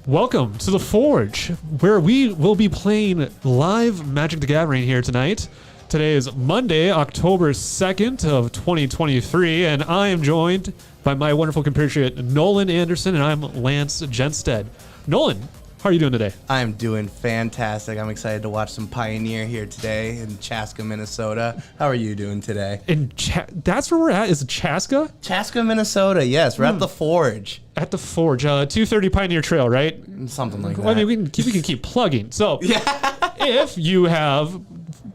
Welcome to the Forge, where we will be playing live Magic the Gathering here tonight. Today is Monday, October 2nd of 2023, and I am joined by my wonderful compatriot Nolan Anderson, and I'm Lance Genstead. Nolan, how are you doing today? I'm doing fantastic. I'm excited to watch some Pioneer here today in Chaska, Minnesota. How are you doing today? That's where we're at, is it Chaska? Chaska, Minnesota, yes. We're at the Forge. At the Forge, 230 Pioneer Trail, right? Something like that. Well, I mean, we can keep plugging. So, if you have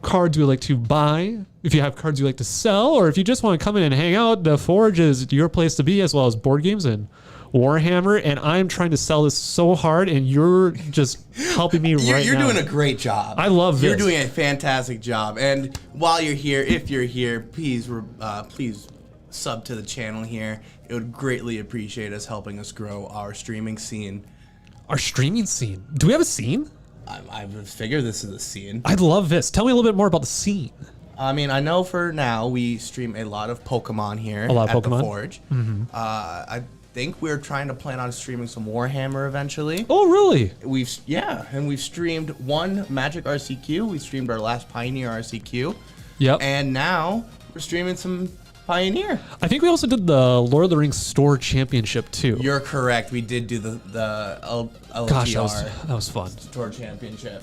cards you like to buy, if you have cards you like to sell, or if you just want to come in and hang out, the Forge is your place to be, as well as board games and Warhammer. And I'm trying to sell this so hard, and you're just helping me right now. You're doing a great job. I love this. You're doing a fantastic job. And while you're here, if you're here, please sub to the channel here. It would greatly appreciate us helping us grow our streaming scene. Our streaming scene? Do we have a scene? I would figure this is a scene. I love this. Tell me a little bit more about the scene. I mean, I know for now we stream a lot of Pokemon here A lot of at Pokemon? the Forge. Mm-hmm. I think we're trying to plan on streaming some Warhammer eventually. Oh, really? We've streamed one Magic RCQ. We streamed our last Pioneer RCQ. Yep. And now we're streaming some Pioneer. I think we also did the Lord of the Rings Store Championship too. You're correct. We did do the LTR Gosh, that was fun. Store Championship.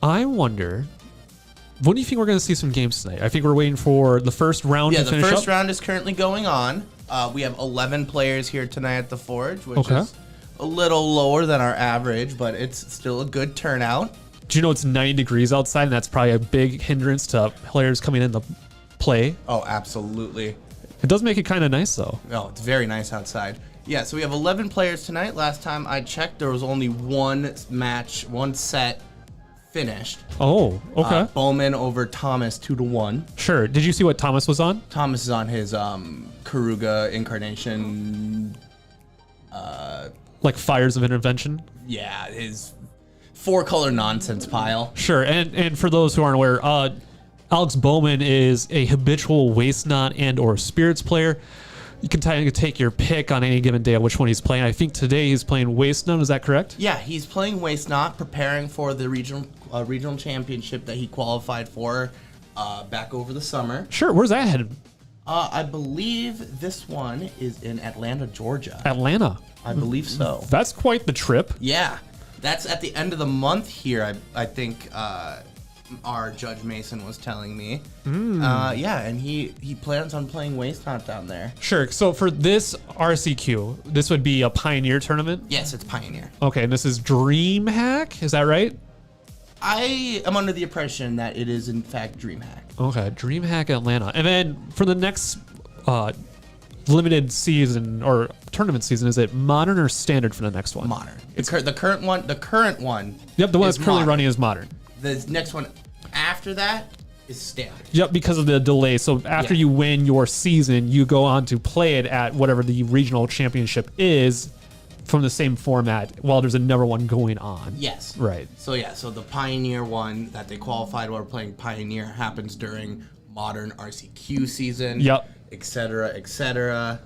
I wonder, when do you think we're going to see some games tonight? I think we're waiting for the first round Yeah, to the finish first up. round is currently going on. We have 11 players here tonight at the Forge, which is a little lower than our average, but it's still a good turnout. Do you know it's 90 degrees outside, and that's probably a big hindrance to players coming in to play? Oh, absolutely. It does make it kind of nice, though. Oh, it's very nice outside. Yeah, so we have 11 players tonight. Last time I checked, there was only one set finished. Oh, okay. Bowman over Thomas 2-1. Sure. Did you see what Thomas was on? Thomas is on his Karuga Incarnation. Like Fires of Intervention? Yeah, his 4-color nonsense pile. Sure. And for those who aren't aware, Alex Bowman is a habitual Waste Not and or Spirits player. You can take your pick on any given day of which one he's playing. I think today he's playing Waste Not. Is that correct? Yeah, he's playing Waste Not, preparing for the regional championship that he qualified for back over the summer. Sure. Where's that headed? I believe this one is in Atlanta, Georgia. Atlanta. I believe so. That's quite the trip. Yeah, that's at the end of the month here. I think our Judge Mason was telling me. Yeah, and he plans on playing Waste Not down there. Sure. So for this RCQ, this would be a Pioneer tournament? Yes, it's Pioneer. Okay, and this is DreamHack, is that right? I am under the impression that it is in fact DreamHack. Okay, DreamHack Atlanta. And then for the next limited season or tournament season, is it Modern or Standard for the next one? Modern. It's the current one. The current one. Yep, the one is that's currently Modern. running is Modern. The next one after that is Standard. Yep, because of the delay. So after you win your season, you go on to play it at whatever the regional championship is from the same format while there's another one going on. Yes. Right. So so the Pioneer one that they qualified while playing Pioneer happens during Modern RCQ season. Yep. Et cetera, et cetera.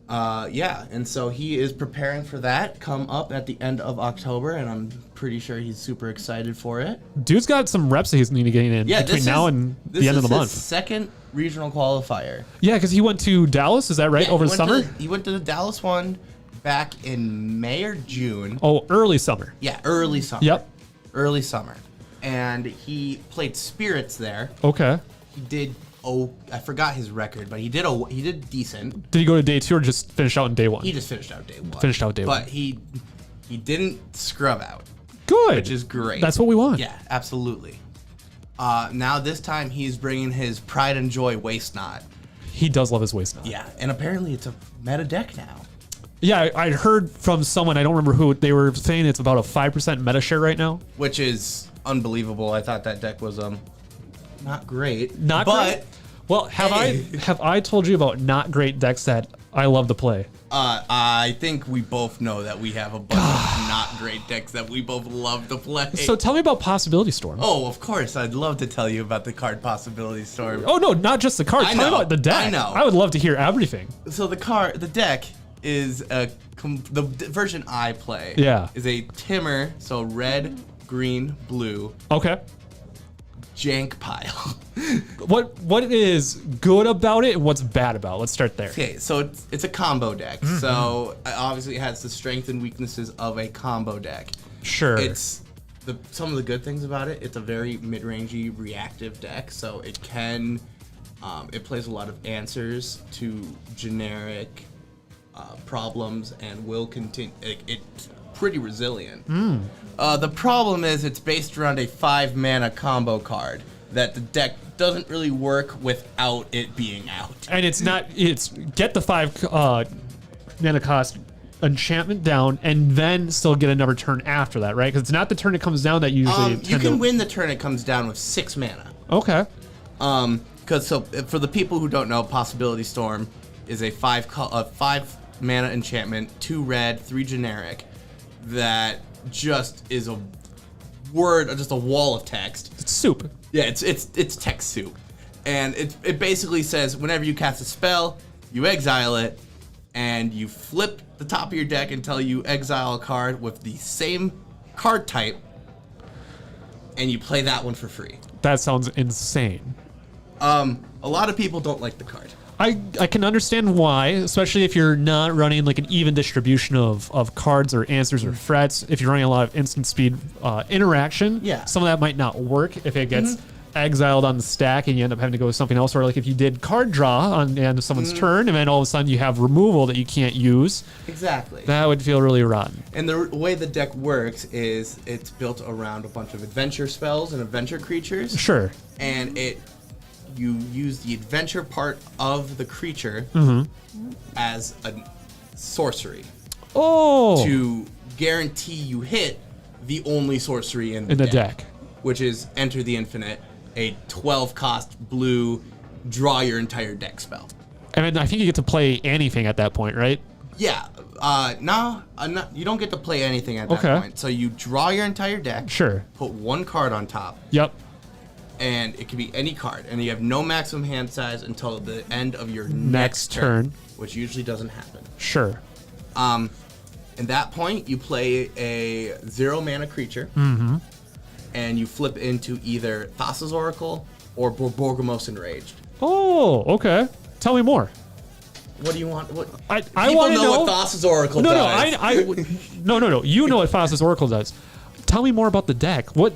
Yeah, and so he is preparing for that come up at the end of October, and I'm pretty sure he's super excited for it. Dude's got some reps that he's needing to get in between now and the end of the month. This is his second regional qualifier. Yeah, because he went to Dallas, is that right, over the summer? He went to the Dallas one back in May or June. Oh, early summer. Yeah, early summer. Yep. Early summer. And he played Spirits there. Okay. He did, I forgot his record, but he did decent. Did he go to day 2 or just finish out in day 1? He just finished out day 1. But he didn't scrub out. Good. Which is great. That's what we want. Yeah, absolutely. Now this time he's bringing his Pride and Joy Waste Not. He does love his Waste Not. Yeah, and apparently it's a meta deck now. Yeah, I heard from someone, I don't remember who, they were saying it's about a 5% meta share right now. Which is unbelievable. I thought that deck was not great. Not great? Well, have I told you about not great decks that I love to play? I think we both know that we have a bunch of not great decks that we both love to play. So tell me about Possibility Storm. Oh, of course. I'd love to tell you about the card Possibility Storm. Oh, no, not just the card. Tell me about the deck. I know. I would love to hear everything. So the deck is the version I play. Yeah. Is a Timur, so red, green, blue. Okay. Jank pile. What is good about it and what's bad about it? Let's start there. Okay, so it's a combo deck. So obviously it has the strengths and weaknesses of a combo deck. Sure. It's some of the good things about it. It's a very mid-rangey reactive deck, so it can it plays a lot of answers to generic problems and will continue. It's pretty resilient. The problem is it's based around a 5 mana combo card that the deck doesn't really work without it being out. And it's get the 5 mana cost enchantment down and then still get another turn after that, right? Because it's not the turn it comes down that you usually You can win the turn it comes down with 6 mana. Okay. Because for the people who don't know, Possibility Storm is a 5 mana enchantment, 2 red, 3 generic, that just is a wall of text. It's soup. Yeah, it's text soup, and it basically says whenever you cast a spell, you exile it, and you flip the top of your deck until you exile a card with the same card type, and you play that one for free. That sounds insane. A lot of people don't like the card. I can understand why, especially if you're not running like an even distribution of cards or answers or threats. If you're running a lot of instant speed interaction, Yeah. some of that might not work if it gets exiled on the stack and you end up having to go with something else. Or like if you did card draw on the end of someone's turn and then all of a sudden you have removal that you can't use, Exactly. that would feel really rotten. And the way the deck works is it's built around a bunch of adventure spells and adventure creatures. Sure. And you use the adventure part of the creature as a sorcery Oh. to guarantee you hit the only sorcery in the deck. which is Enter the Infinite, a 12 cost blue draw your entire deck spell. And then I think you get to play anything at that point, right? Yeah, you don't get to play anything at that Okay. point. So you draw your entire deck, Sure. put 1 card on top, Yep. and it can be any card, and you have no maximum hand size until the end of your Next next turn. which usually doesn't happen. Sure. At that point, you play a 0 mana creature, and you flip into either Thassa's Oracle or Borgamos Enraged. Oh, okay. Tell me more. What do you want? What I people want to know know what Thassa's Oracle No, does. no. You know what Thassa's Oracle does. Tell me more about the deck. What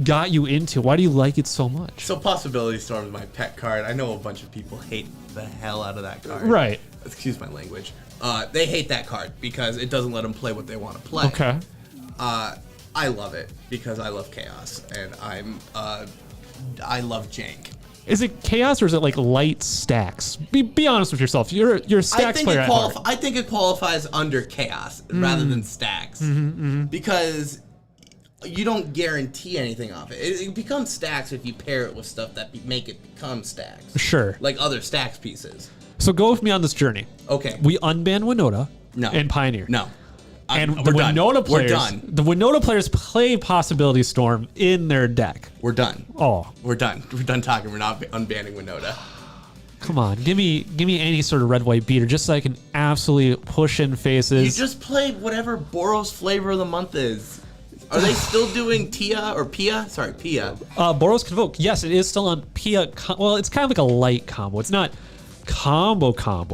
got you into? Why do you like it so much? So Possibility Storm is my pet card. I know a bunch of people hate the hell out of that card. Right. Excuse my language. They hate that card because it doesn't let them play what they want to play. Okay. I love it because I love chaos and I love jank. Is it chaos or is it like light stacks? Be honest with yourself. You're a stacks player at heart. I think it qualifies under chaos rather than stacks because you don't guarantee anything off it. It becomes stacks if you pair it with stuff that make it become stacks. Sure. Like other stacks pieces. So go with me on this journey. Okay. We unban Winota. No. And Pioneer. No. And the we're done. Winota players. We're done. The Winota players play Possibility Storm in their deck. We're done. Oh, We're done. We're done talking. We're not unbanning Winota. come on. Give me any sort of red white beater just so I can absolutely push in You faces. just played whatever Boros flavor of the month is. Are they still doing Tia or Pia? Sorry, Pia. Boros Convoke. Yes, it is still on Pia. Well, it's kind of like a light combo. It's not combo.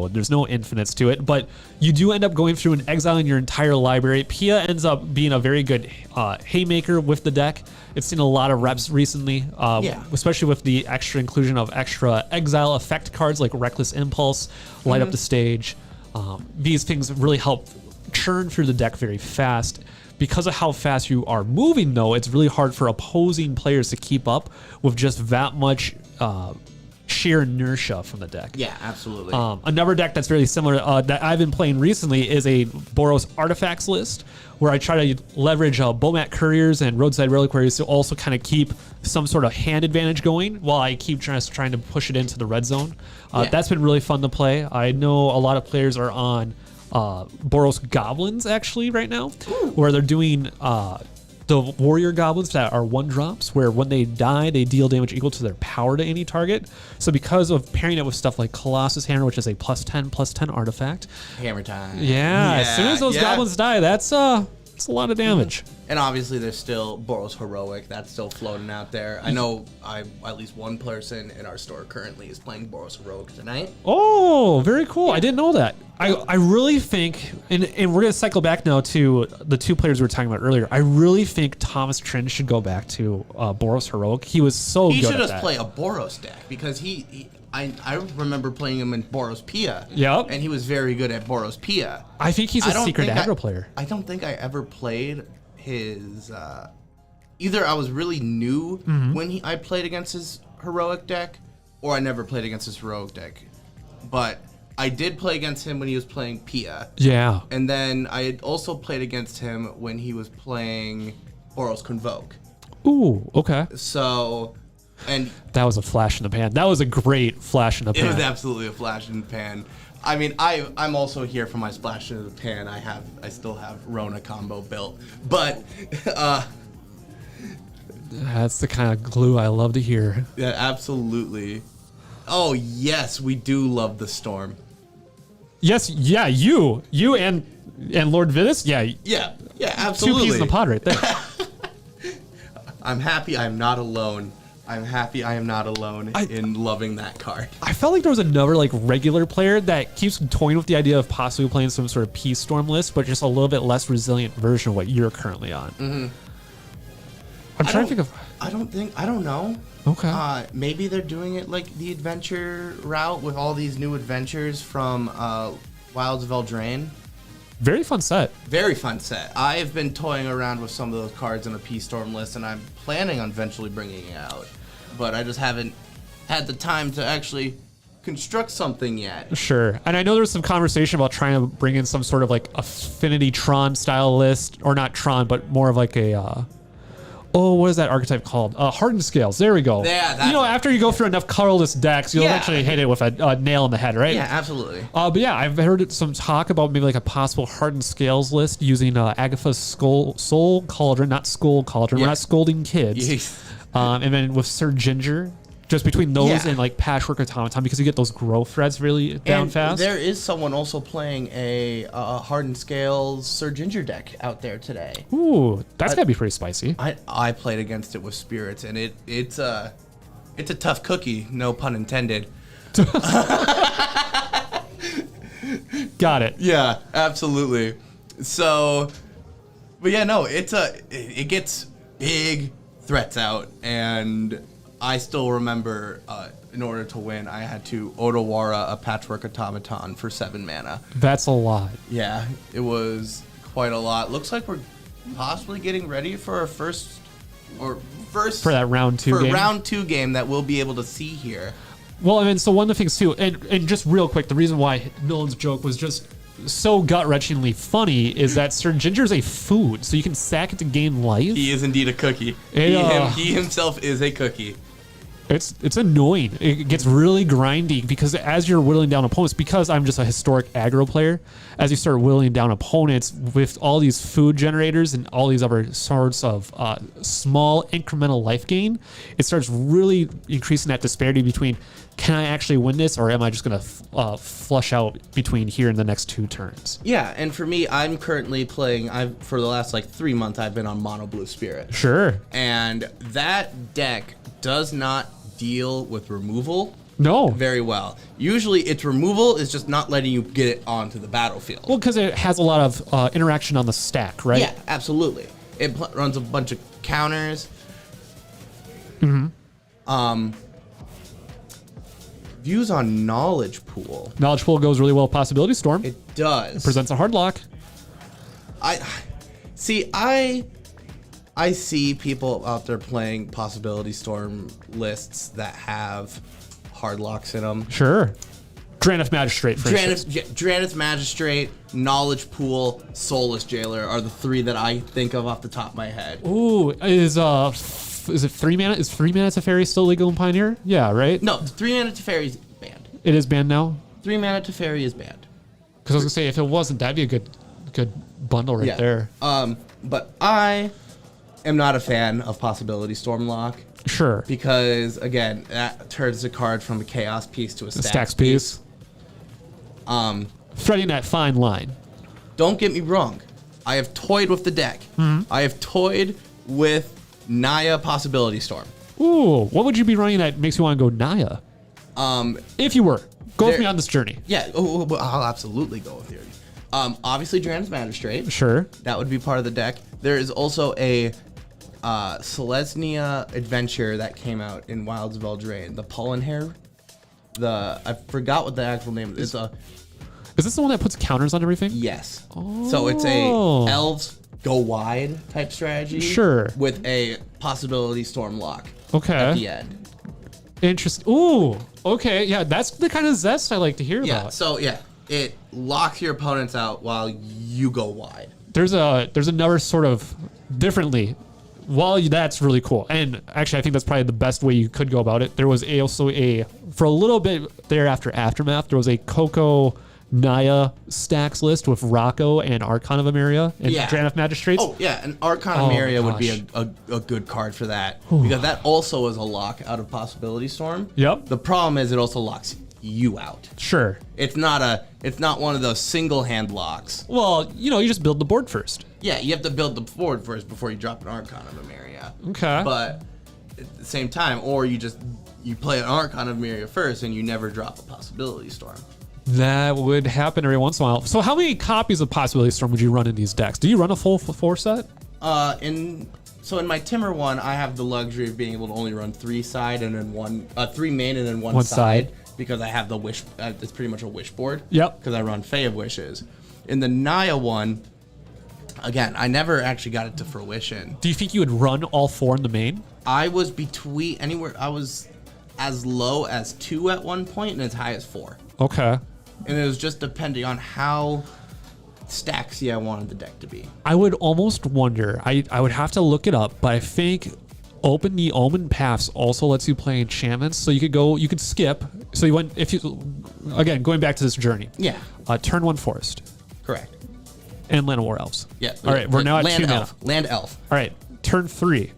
There's no infinites to it, but you do end up going through and exiling your entire library. Pia ends up being a very good haymaker with the deck. It's seen a lot of reps recently, especially with the extra inclusion of extra exile effect cards like Reckless Impulse, Light Up the Stage. These things really help churn through the deck very fast. Because of how fast you are moving, though, it's really hard for opposing players to keep up with just that much sheer inertia from the deck. Yeah, absolutely. Another deck that's very similar that I've been playing recently is a Boros Artifacts list, where I try to leverage Bomat Couriers and Roadside Reliquaries to also kind of keep some sort of hand advantage going while I keep trying to push it into the red zone. That's been really fun to play. I know a lot of players are on Boros Goblins actually right now, where they're doing the warrior goblins that are 1-drops, where when they die, they deal damage equal to their power to any target. So because of pairing it with stuff like Colossus Hammer, which is a +10/+10 artifact. Hammer time. Yeah, as soon as those goblins die, that's a lot of damage. And obviously, there's still Boros Heroic. That's still floating out there. I know at least one person in our store currently is playing Boros Heroic tonight. Oh, very cool. I didn't know that. I really think, and we're going to cycle back now to the 2 players we were talking about earlier. I really think Thomas Trin should go back to Boros Heroic. He was so good at that. He should just play a Boros deck because I remember playing him in Boros Pia. Yep. And he was very good at Boros Pia. I think he's a secret aggro player. I don't think I ever played his... either I was really new when I played against his heroic deck, or I never played against his heroic deck. But I did play against him when he was playing Pia. Yeah. And then I had also played against him when he was playing Boros Convoke. Ooh, okay. So... And that was a flash in the pan. That was a great flash in the pan. It was absolutely a flash in the pan. I mean, I'm also here for my splash in the pan. I still have Rona combo built, but that's the kind of glue I love to hear. Yeah, absolutely. Oh yes, we do love the storm. Yes, yeah, you and Lord Vitus, yeah, absolutely. 2 peas in the pod right there. I'm happy I'm not alone. I'm happy I am not alone in loving that card. I felt like there was another like regular player that keeps toying with the idea of possibly playing some sort of Peace Storm list, but just a little bit less resilient version of what you're currently on. Mm-hmm. I'm trying to think of... I don't know. Okay. Maybe they're doing it like the adventure route with all these new adventures from Wilds of Eldraine. Very fun set. Very fun set. I've been toying around with some of those cards in a Peace Storm list, and I'm planning on eventually bringing it out. But I just haven't had the time to actually construct something yet. Sure. And I know there's some conversation about trying to bring in some sort of like Affinity Tron style list, or not Tron, but more of like a... what is that archetype called? Hardened Scales. There we go. Yeah, after you go through enough colorless decks, you'll eventually hit it with a nail in the head, right? Yeah, absolutely. But yeah, I've heard some talk about maybe like a possible Hardened Scales list using Agatha's Soul Cauldron, not Skull Cauldron. Yeah. We're not scolding kids. Yes. And then with Sir Ginger, just between those and like Patchwork Automaton, because you get those growth threads really down fast. There is someone also playing a Hardened Scales Sir Ginger deck out there today. Ooh, that's gotta be pretty spicy. I played against it with Spirits, and it's a tough cookie, no pun intended. Got it. Yeah, absolutely. So, but yeah, no, it gets big threats out, and I still remember in order to win, I had to Otawara a Patchwork Automaton for 7 mana. That's a lot. Yeah, it was quite a lot. Looks like we're possibly getting ready for our first for that round 2 game. For round 2 game that we'll be able to see here. Well, I mean, so one of the things too, and just real quick, the reason why Nolan's joke was just so gut-wrenchingly funny is that Sir Ginger's a food, so you can sack it to gain life. He is indeed a cookie. He himself is a cookie. It's annoying. It gets really grindy because as you're whittling down opponents, because I'm just a historic aggro player, as you start whittling down opponents with all these food generators and all these other sorts of small incremental life gain, it starts really increasing that disparity between, can I actually win this, or am I just going to flush out between here and the next 2 turns? Yeah, and for me, I'm currently playing, for the last 3 months, I've been on Mono Blue Spirit. Sure. And that deck does not deal with removal very well. Usually its removal is just not letting you get it onto the battlefield. Well, because it has a lot of interaction on the stack, right? Yeah, absolutely. It runs a bunch of counters. Views on Knowledge Pool. Knowledge Pool goes really well with Possibility Storm. It does. It presents a hard lock. I see people out there playing Possibility Storm lists that have hard locks in them. Sure. Drannith Magistrate, for instance. Drannith Magistrate, Knowledge Pool, Soulless Jailer are the 3 that I think of off the top of my head. Ooh, is it 3 mana? Is 3 mana Teferi still legal in Pioneer? Yeah, right? No, 3 mana Teferi is banned. It is banned now? 3 mana Teferi is banned. Because I was going to say, if it wasn't, that'd be a good bundle right there. But I am not a fan of Possibility Stormlock Sure. because, again, that turns the card from a chaos piece to a stacks, Stacks piece. Threading that fine line. Don't get me wrong. I have toyed with the deck. I have toyed with Naya Possibility Storm. Ooh, what would you be running that makes you want to go Naya? If you were. Go with me on this journey. Yeah, I'll absolutely go with you. Obviously, Drann's Magistrate. Sure. That would be part of the deck. There is also a Selesnya adventure that came out in Wilds of Eldraine. The Pollen Hair. I forgot what the actual name is. Is this the one that puts counters on everything? Yes. So it's a elves go wide type strategy. Sure. With a Possibility Stormlock. Okay. At the end. Interesting. Ooh. Okay. Yeah, that's the kind of zest I like to hear Yeah. about. So yeah, it locks your opponents out while you go wide. There's another sort of differently. While that's really cool, and actually I think that's probably the best way you could go about it. There was also for a little bit there after Aftermath, there was a Coco Naya stacks list with Rocco and Archon of Emeria and Drannith Magistrates. Oh yeah, and Archon of Emeria would be a good card for that because that also is a lock out of Possibility Storm. Yep. The problem is it also locks you out. Sure. It's not one of those single hand locks. Well, you just build the board first. Yeah, you have to build the board first before you drop an Archon of Emeria. Okay. But at the same time, or you play an Archon of Emeria first and you never drop a Possibility Storm. That would happen every once in a while. So how many copies of Possibility Storm would you run in these decks? Do you run a full 4 set? In my Timur one, I have the luxury of being able to only run 3 side and then 3 main and then one side because I have the wish. It's pretty much a wish board. Yep. Because I run Fae of Wishes. In the Naya one, again, I never actually got it to fruition. Do you think you would run all 4 in the main? I was I was as low as 2 at one point and as high as 4. Okay. And it was just depending on how stacksy I wanted the deck to be. I would almost wonder, I would have to look it up, but I think Open the Omen Paths also lets you play enchantments. So you could skip. So again, going back to this journey. Yeah. Turn 1 Forest. Correct. And Land of War Elves. Yeah. All right, we're now at 2 mana. Land Elf. All right, turn 3.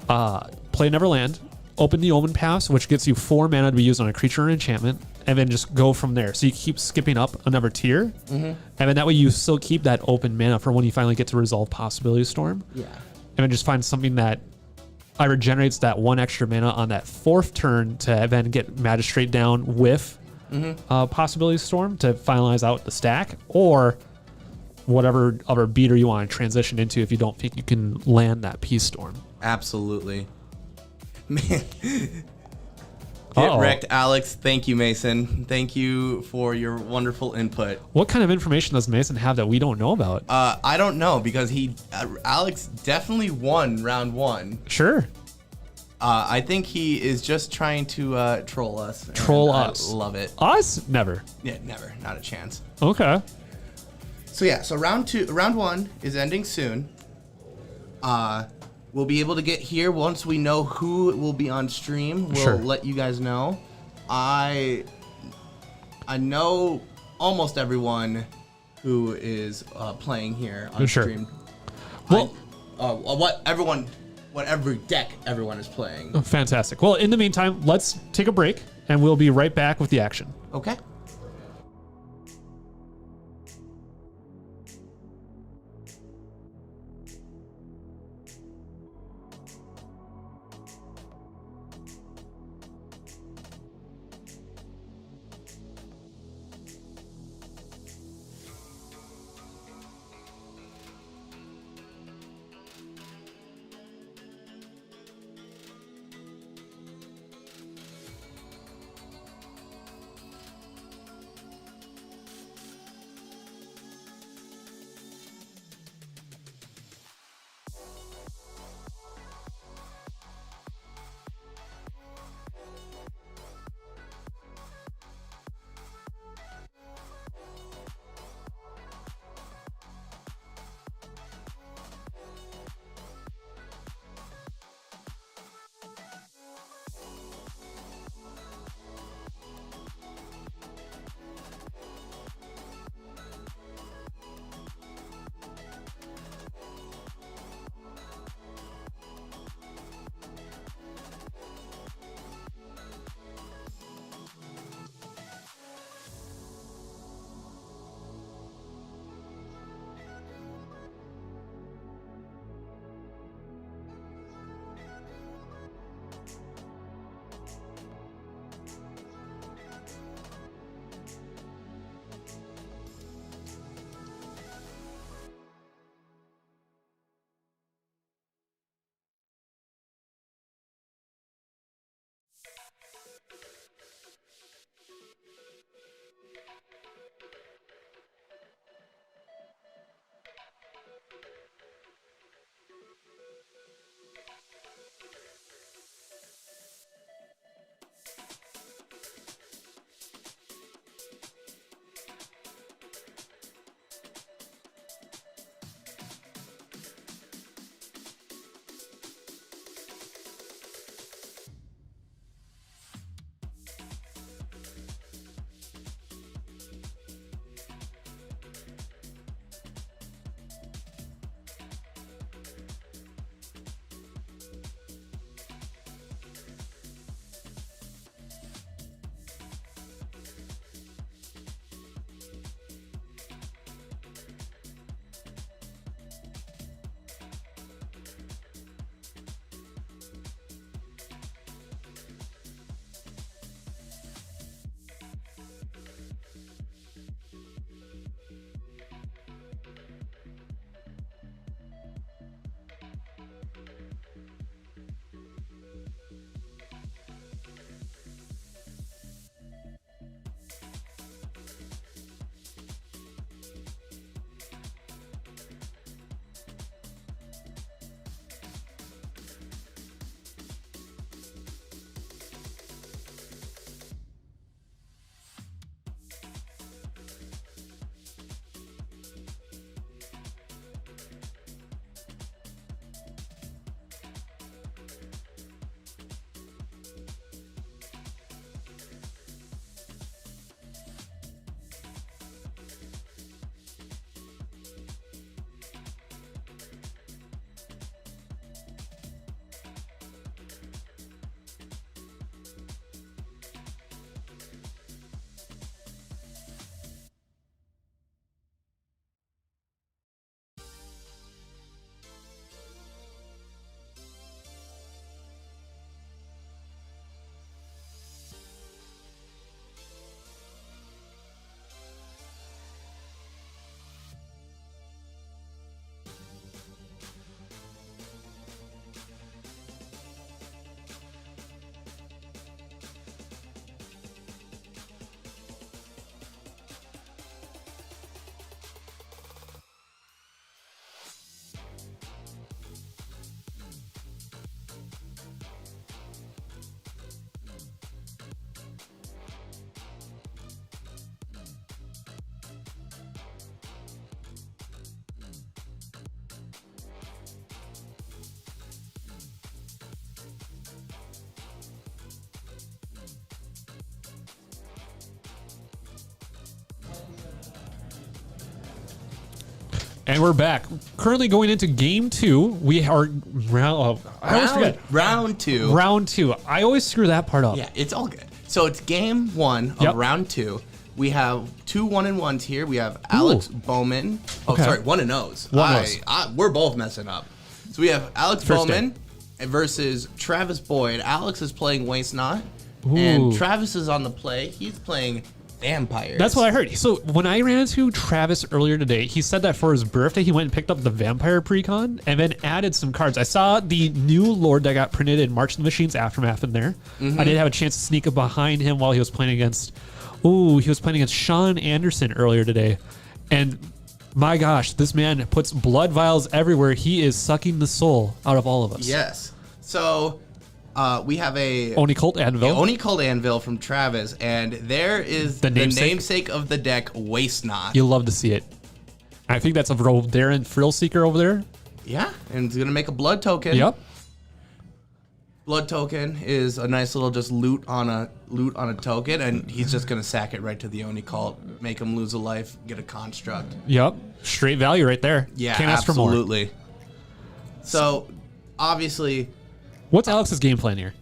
Play Neverland. Open the Omen Paths, which gets you 4 mana to be used on a creature or enchantment, and then just go from there. So you keep skipping up another tier, and then that way you still keep that open mana for when you finally get to resolve Possibility Storm. Yeah. And then just find something that either generates that 1 extra mana on that 4th turn to then get Magistrate down with Possibility Storm to finalize out the stack, or whatever other beater you want to transition into if you don't think you can land that Peace Storm. Absolutely. Man. Get wrecked, Alex. Thank you, Mason. Thank you for your wonderful input. What kind of information does Mason have that we don't know about? I don't know because Alex definitely won round 1. Sure. I think he is just trying to troll us. Troll us. I love it. Us? Never. Yeah, never. Not a chance. Okay. So yeah, so round 1 is ending soon. We'll be able to get here once we know who will be on stream. We'll let you guys know. I know almost everyone who is playing here on stream. Well, whatever deck everyone is playing. Fantastic. Well, in the meantime, let's take a break, and we'll be right back with the action. Okay. And we're back. Currently going into game 2. We are I always forget. Round 2. Round 2. I always screw that part up. Yeah, it's all good. So it's game 1 of round 2. We have 2 1-1s here. We have Alex Bowman. Oh, Okay. sorry, 1-0s. 1-0s. We're both messing up. So we have Alex First Bowman versus Travis Boyd. Alex is playing Waste Not, and Travis is on the play. He's playing Vampires. That's what I heard. So when I ran into Travis earlier today, he said that for his birthday, he went and picked up the Vampire Precon and then added some cards. I saw the new Lord that got printed in March of the Machines Aftermath in there. I did have a chance to sneak up behind him while he was playing against, Sean Anderson earlier today. And my gosh, this man puts blood vials everywhere. He is sucking the soul out of all of us. Yes. So we have a Oni Cult Anvil. Oni Cult Anvil from Travis, and there is the namesake of the deck, Waste Not. You'll love to see it. I think that's a Darren Frill Seeker over there. Yeah, and it's gonna make a blood token. Yep. Blood token is a nice little just loot on a token, and he's just gonna sack it right to the Oni Cult, make him lose a life, get a construct. Yep. Straight value right there. Yeah, Can't ask for more. absolutely. So obviously, what's Alex's game plan here?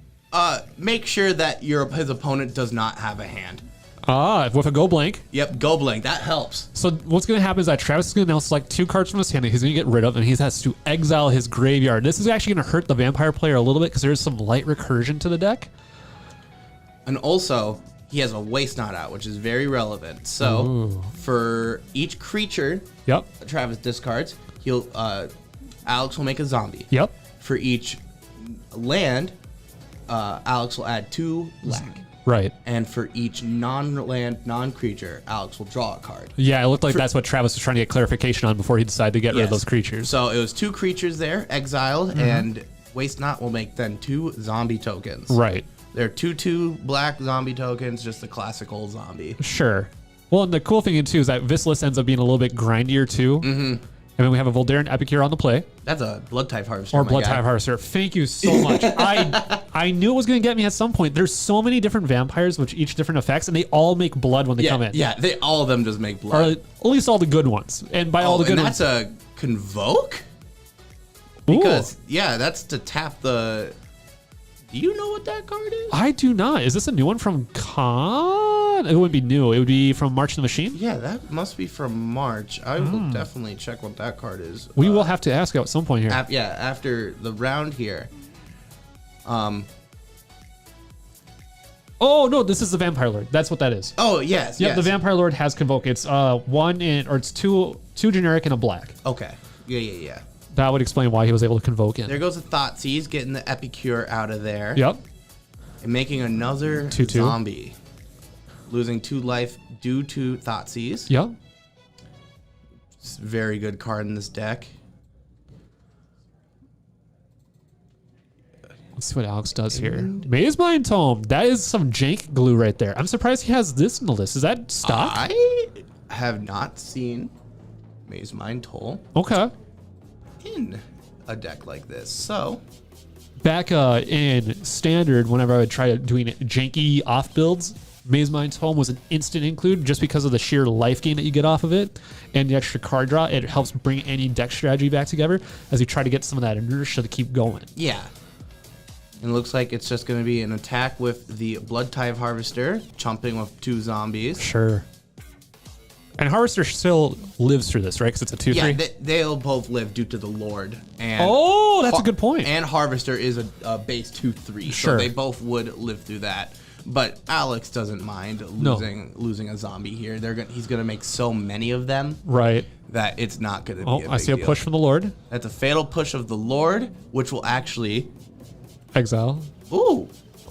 make sure that his opponent does not have a hand. With a go blank. Yep, go blank. That helps. So what's going to happen is that Travis is going to now select 2 cards from his hand that he's going to get rid of, and he has to exile his graveyard. This is actually going to hurt the vampire player a little bit because there's some light recursion to the deck. And also, he has a Waste Not out, which is very relevant. So for each creature Yep. Travis discards, Alex will make a zombie. Yep. For each land, Alex will add 2 black. Right. And for each non-land, non-creature, Alex will draw a card. Yeah, it looked like that's what Travis was trying to get clarification on before he decided to get rid of those creatures. So it was 2 creatures there, exiled, and Waste Not will make then 2 zombie tokens. Right. They're 2/2 black zombie tokens, just the classical zombie. Sure. Well, and the cool thing too is that Viscera ends up being a little bit grindier too. And then we have a Voldaren Epicure on the play. That's a Blood Type Harvester. Or Blood Type Harvester. Thank you so much. I knew it was going to get me at some point. There's so many different vampires with each different effects, and they all make blood when they come in. Yeah, all of them just make Or blood. at least all the good ones. And by all the good and ones. that's a Convoke? Because, that's to tap the... Do you know what that card is? I do not. Is this a new one from Con? It wouldn't be new. It would be from March of the Machine. Yeah, that must be from March. I will definitely check what that card is. We will have to ask at some point here. After the round here. Oh, no, this is the Vampire Lord. That's what that is. Oh, yes. Yep, yes. the Vampire Lord has Convoke. It's it's two generic and a black. Okay. Yeah. That would explain why he was able to Convoke in. There goes a Thoughtseize, getting the Epicure out of there. Yep. And making another 2/2. zombie. Losing 2 life due to Thoughtseize. Yep. It's a very good card in this deck. Let's see what Alex does here. Maze Mind Tome. That is some jank glue right there. I'm surprised he has this in the list. Is that stock? I have not seen Maze Mind Toll Okay. in a deck like this. So, Back in Standard, whenever I would try doing janky off builds, Maze Mind Tome was an instant include just because of the sheer life gain that you get off of it and the extra card draw. It helps bring any deck strategy back together as you try to get some of that inertia to keep going. yeah. And it looks like it's just going to be an attack with the Blood Type Harvester, chomping with 2 zombies. Sure. And Harvester still lives through this, right? Because it's a 2/3. Yeah, they'll both live due to the Lord. And that's a good point. And Harvester is a base 2/3, Sure. so they both would live through that. But Alex doesn't mind losing a zombie here. He's gonna make so many of them Right. that it's not gonna be a big I see a deal. push from the Lord. That's a fatal push of the Lord, which will actually Exile.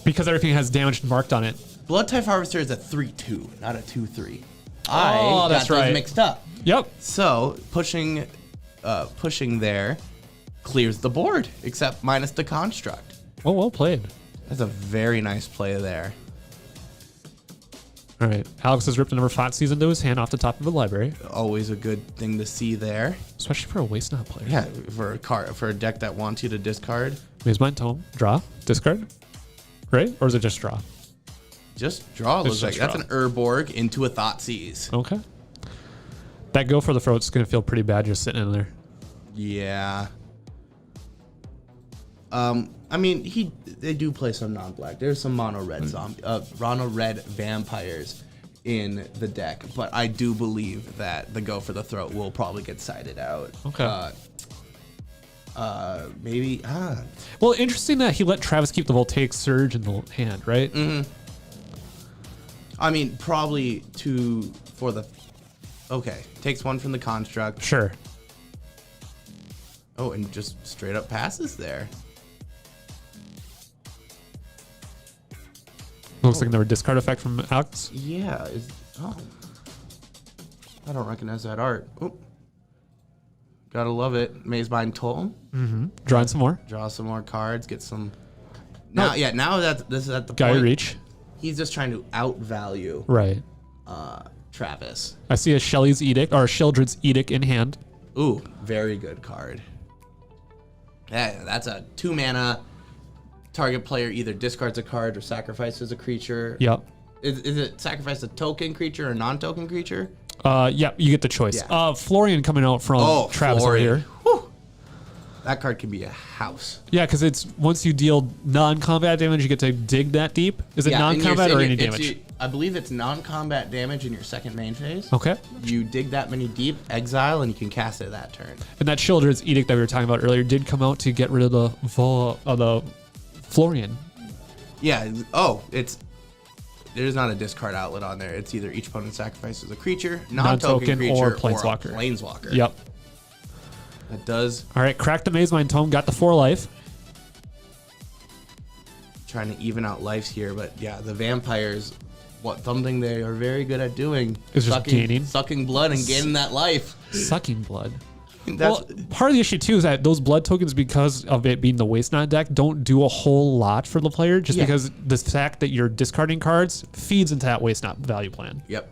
Because everything has damage marked on it. Blood Type Harvester is a 3/2, not a 2/3. That's got those right. mixed up. Yep. So pushing there clears the board, except minus the construct. Oh, well played. That's a very nice play there. All right. Alex has ripped another Thoughtseize into his hand off the top of the library, Always a good thing to see there. especially for a Waste Not player. Yeah, for a deck that wants you to discard, Maze Mind Tome. Draw. Discard. Right? Or is it just draw? just draw. Looks like just that's draw. an Urborg into a Thoughtseize. Okay. That go for the throat's going to feel pretty bad just sitting in there. Yeah. I mean, they do play some non-black. There's some mono red vampires in the deck, but I do believe that the go for the throat will probably get sided out. Okay. Maybe. Well, interesting that he let Travis keep the Voltaic Surge in the hand, right? Mm-hmm. I mean, probably for the. Okay, takes one from the construct. Sure. Oh, and just straight up passes there. Looks like another discard effect from Alex. Yeah. I don't recognize that art. Oh. Gotta love it. Mazebind Totem. Mm-hmm. Drawing some more. Draw some more cards. Get some. Now that this is at the Guy point. Reach. He's just trying to outvalue Right. Travis. I see a Shelley's Edict or a Sheldred's Edict in hand. Ooh, very good card. Yeah, that's a 2-mana. Target player either discards a card or sacrifices a creature. Yep. Is it sacrifice a token creature or non-token creature? Yeah, you get the choice. Yeah. Florian coming out from Travis over Florian. here. Whew. That card can be a house. Yeah, because it's once you deal non-combat damage, you get to dig that deep. Is it non-combat or any damage? I believe it's non-combat damage in your second main phase. Okay. You dig that many deep, exile, and you can cast it that turn. And that Sheldred's Edict that we were talking about earlier did come out to get rid of the Florian. Yeah. There's not a discard outlet on there. It's either each opponent sacrifices a creature, non-token creature, or or a planeswalker. planeswalker. Yep. That does. All right, crack the Maze Mind Tome, got the 4 life. Trying to even out lives here, but yeah, the vampires, something they are very good at doing is just sucking blood and gaining that life. Sucking blood. Well, part of the issue too is that those blood tokens, because of it being the Waste Not deck, don't do a whole lot for the player, just because the fact that you're discarding cards feeds into that Waste Not value plan. Yep.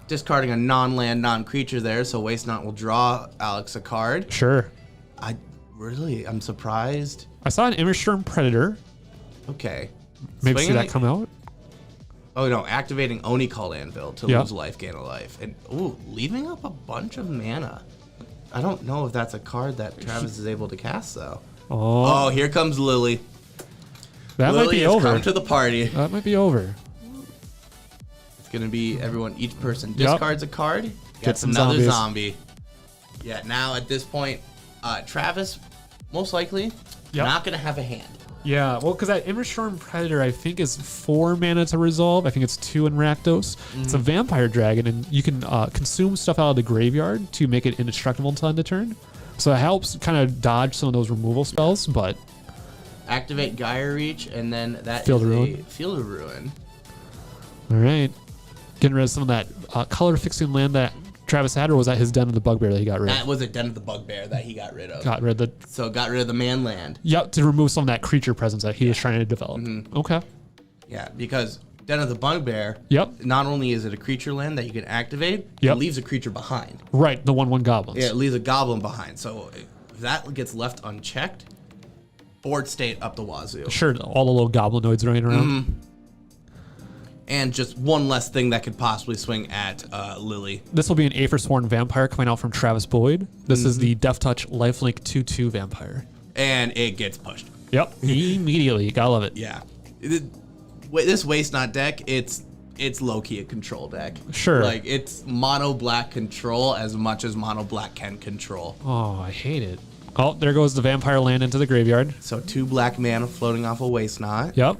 Discarding a non-land, non-creature there, so Waste Not will draw Alex a card. Sure. I'm surprised. I saw an Immersturm Predator. Okay. Maybe see that come out. Oh no, activating Oni Call Anvil to lose life, gain a life. And leaving up a bunch of mana. I don't know if that's a card that Travis is able to cast though. Oh, here comes Lily. That might be over. Come to the party. That might be over. It's gonna be each person discards a card, gets some another zombies. zombie. Yeah, now at this point, Travis most likely not gonna have a hand. Yeah, well, because that Immersturm Predator, I think, is 4 mana to resolve. I think it's 2 in Rakdos. It's a vampire dragon, and you can consume stuff out of the graveyard to make it indestructible until end of turn. So it helps kind of dodge some of those removal spells, but... Activate Gaia Reach, and then that Field of is Ruin. a Field of Ruin. All right. Getting rid of some of that color-fixing land that Travis had, or was that his Den of the Bugbear that he got rid of? That was a Den of the Bugbear that he got rid of. Got rid of So got rid of the man land. Yep, to remove some of that creature presence that he was trying to develop. Okay. Yeah, because Den of the Bugbear, not only is it a creature land that you can activate, it leaves a creature behind. Right, the 1/1 goblins. Yeah, it leaves a goblin behind. So if that gets left unchecked, board state up the wazoo. Sure, all the little goblinoids running around. And just one less thing that could possibly swing at Lily. This will be an Aethersworn Vampire coming out from Travis Boyd. This is the Death Touch Lifelink 2/2 Vampire. And it gets pushed. Yep, immediately. Gotta love it. Yeah. This Waste Not deck, it's low-key a control deck. Sure. Like, it's mono black control as much as mono black can control. Oh, I hate it. Oh, there goes the Vampire land into the graveyard. So 2 black mana floating off a Waste Not. Yep.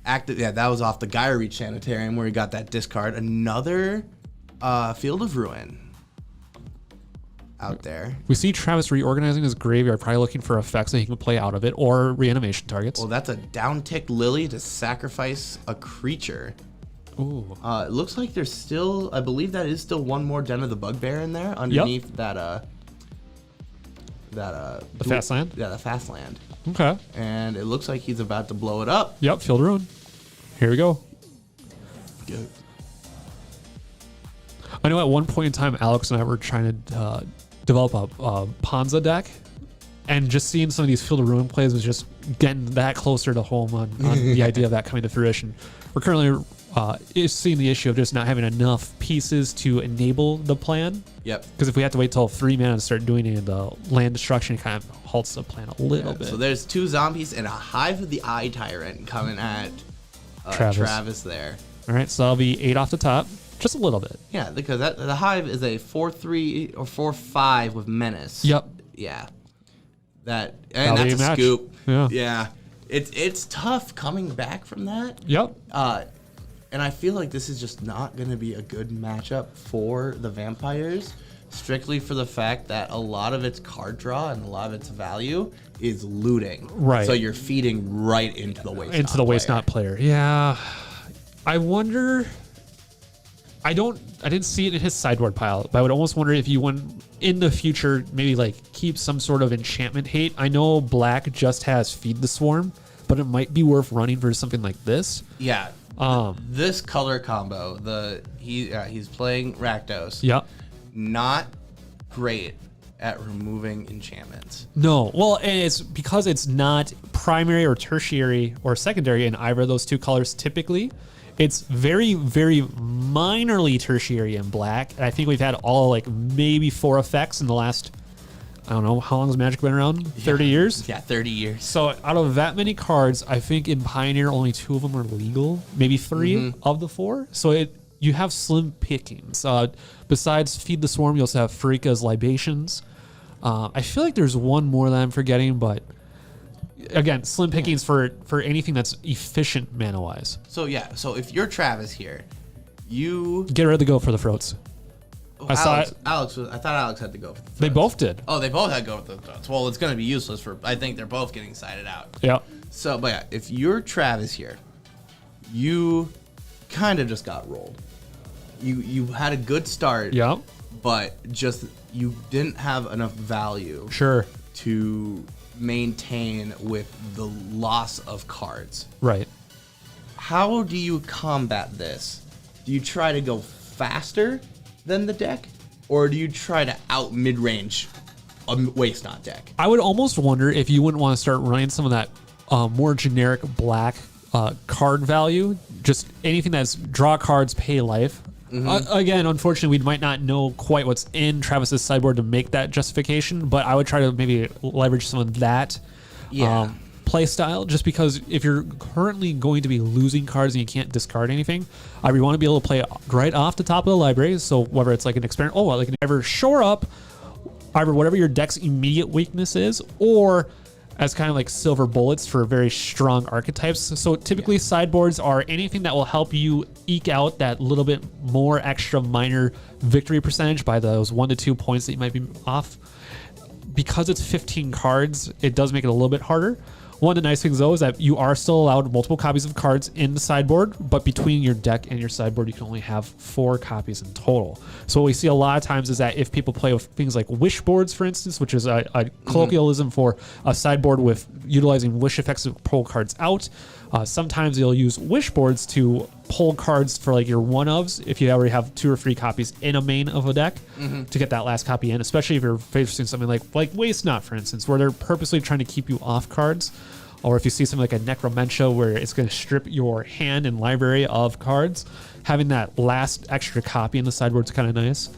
That was off the Gaia Reach Sanitarium where he got that discard. Another Field of Ruin out there. We see Travis reorganizing his graveyard, probably looking for effects that he can play out of it, or reanimation targets. Well, that's a down-tick Lily to sacrifice a creature. Ooh. It looks like there's still, I believe that is still one more Den of the Bugbear in there underneath the fast land? Yeah, the fast land. Okay. And it looks like he's about to blow it up. Yep, Field of Ruin. Here we go. Good. I know at one point in time, Alex and I were trying to develop a Panza deck, And just seeing some of these Field of Ruin plays was just getting that closer to home on the idea of that coming to fruition. We're currently seeing the issue of just not having enough pieces to enable the plan. Yep. Because if we have to wait till 3 mana to start doing any of the land destruction, it kind of halts the plan a little bit. So there's 2 zombies and a Hive of the Eye Tyrant coming at Travis there. All right, so that'll be 8 off the top. Just a little bit. Yeah, because the Hive is a 4/3 or 4/5 with Menace. Yep. Yeah. That'll That's be a a match. scoop. Yeah. Yeah. It's tough coming back from that. Yep. And I feel like this is just not going to be a good matchup for the Vampires, strictly for the fact that a lot of its card draw and a lot of its value is looting. Right. So you're feeding right into the waste. Into the waste not player. Yeah. I wonder. I didn't see it in his sideboard pile, but I would almost wonder if you went in the future, maybe like keep some sort of enchantment hate. I know black just has Feed the Swarm, but it might be worth running for something like this. Yeah. This color combo, he's playing Rakdos. Yeah. Not great at removing enchantments. No. Well, and it's because it's not primary or tertiary or secondary in either of those 2 colors typically. It's very, very minorly tertiary in black. And I think we've had all like maybe 4 effects in the last, I don't know, how long has Magic been around? 30 years? Yeah, 30 years. So out of that many cards, I think in Pioneer only 2 of them are legal, maybe 3 of the 4. So you have slim pickings. Besides Feed the Swarm, you also have Pharika's Libations. I feel like there's one more that I'm forgetting, but again, slim pickings for anything that's efficient mana-wise. So if you're Travis here, you Get ready to go for the Froats. I thought Alex had to go for the they throats. both did. Oh, they both had to go with the throats. Well, it's going to be useless for. I think they're both getting sided out. Yeah. So, but yeah, if you're Travis here, you kind of just got rolled. You had a good start. Yeah. But just you didn't have enough value. Sure. To maintain with the loss of cards. Right. How do you combat this? Do you try to go faster than the deck, or do you try to out mid-range a waste not deck? I would almost wonder if you wouldn't want to start running some of that more generic black card value. Just anything that's draw cards, pay life. Again, unfortunately, we might not know quite what's in Travis's sideboard to make that justification, but I would try to maybe leverage some of that play style, just because if you're currently going to be losing cards and you can't discard anything, I would want to be able to play right off the top of the library. So whether it's like an experiment, like an ever shore up either whatever your deck's immediate weakness is, or as kind of like silver bullets for very strong archetypes. So typically sideboards are anything that will help you eke out that little bit more extra minor victory percentage by those 1 to 2 points that you might be off. Because it's 15 cards, it does make it a little bit harder. One of the nice things though is that you are still allowed multiple copies of cards in the sideboard, but between your deck and your sideboard, you can only have 4 copies in total. So what we see a lot of times is that if people play with things like wish boards, for instance, which is a colloquialism for a sideboard with utilizing wish effects to pull cards out, sometimes you'll use wish boards to pull cards for like your one-ofs if you already have 2 or 3 copies in a main of a deck to get that last copy in, especially if you're facing something like Waste Not, for instance, where they're purposely trying to keep you off cards. Or if you see something like a Necromentia where it's going to strip your hand and library of cards, having that last extra copy in the sideboard is kind of nice.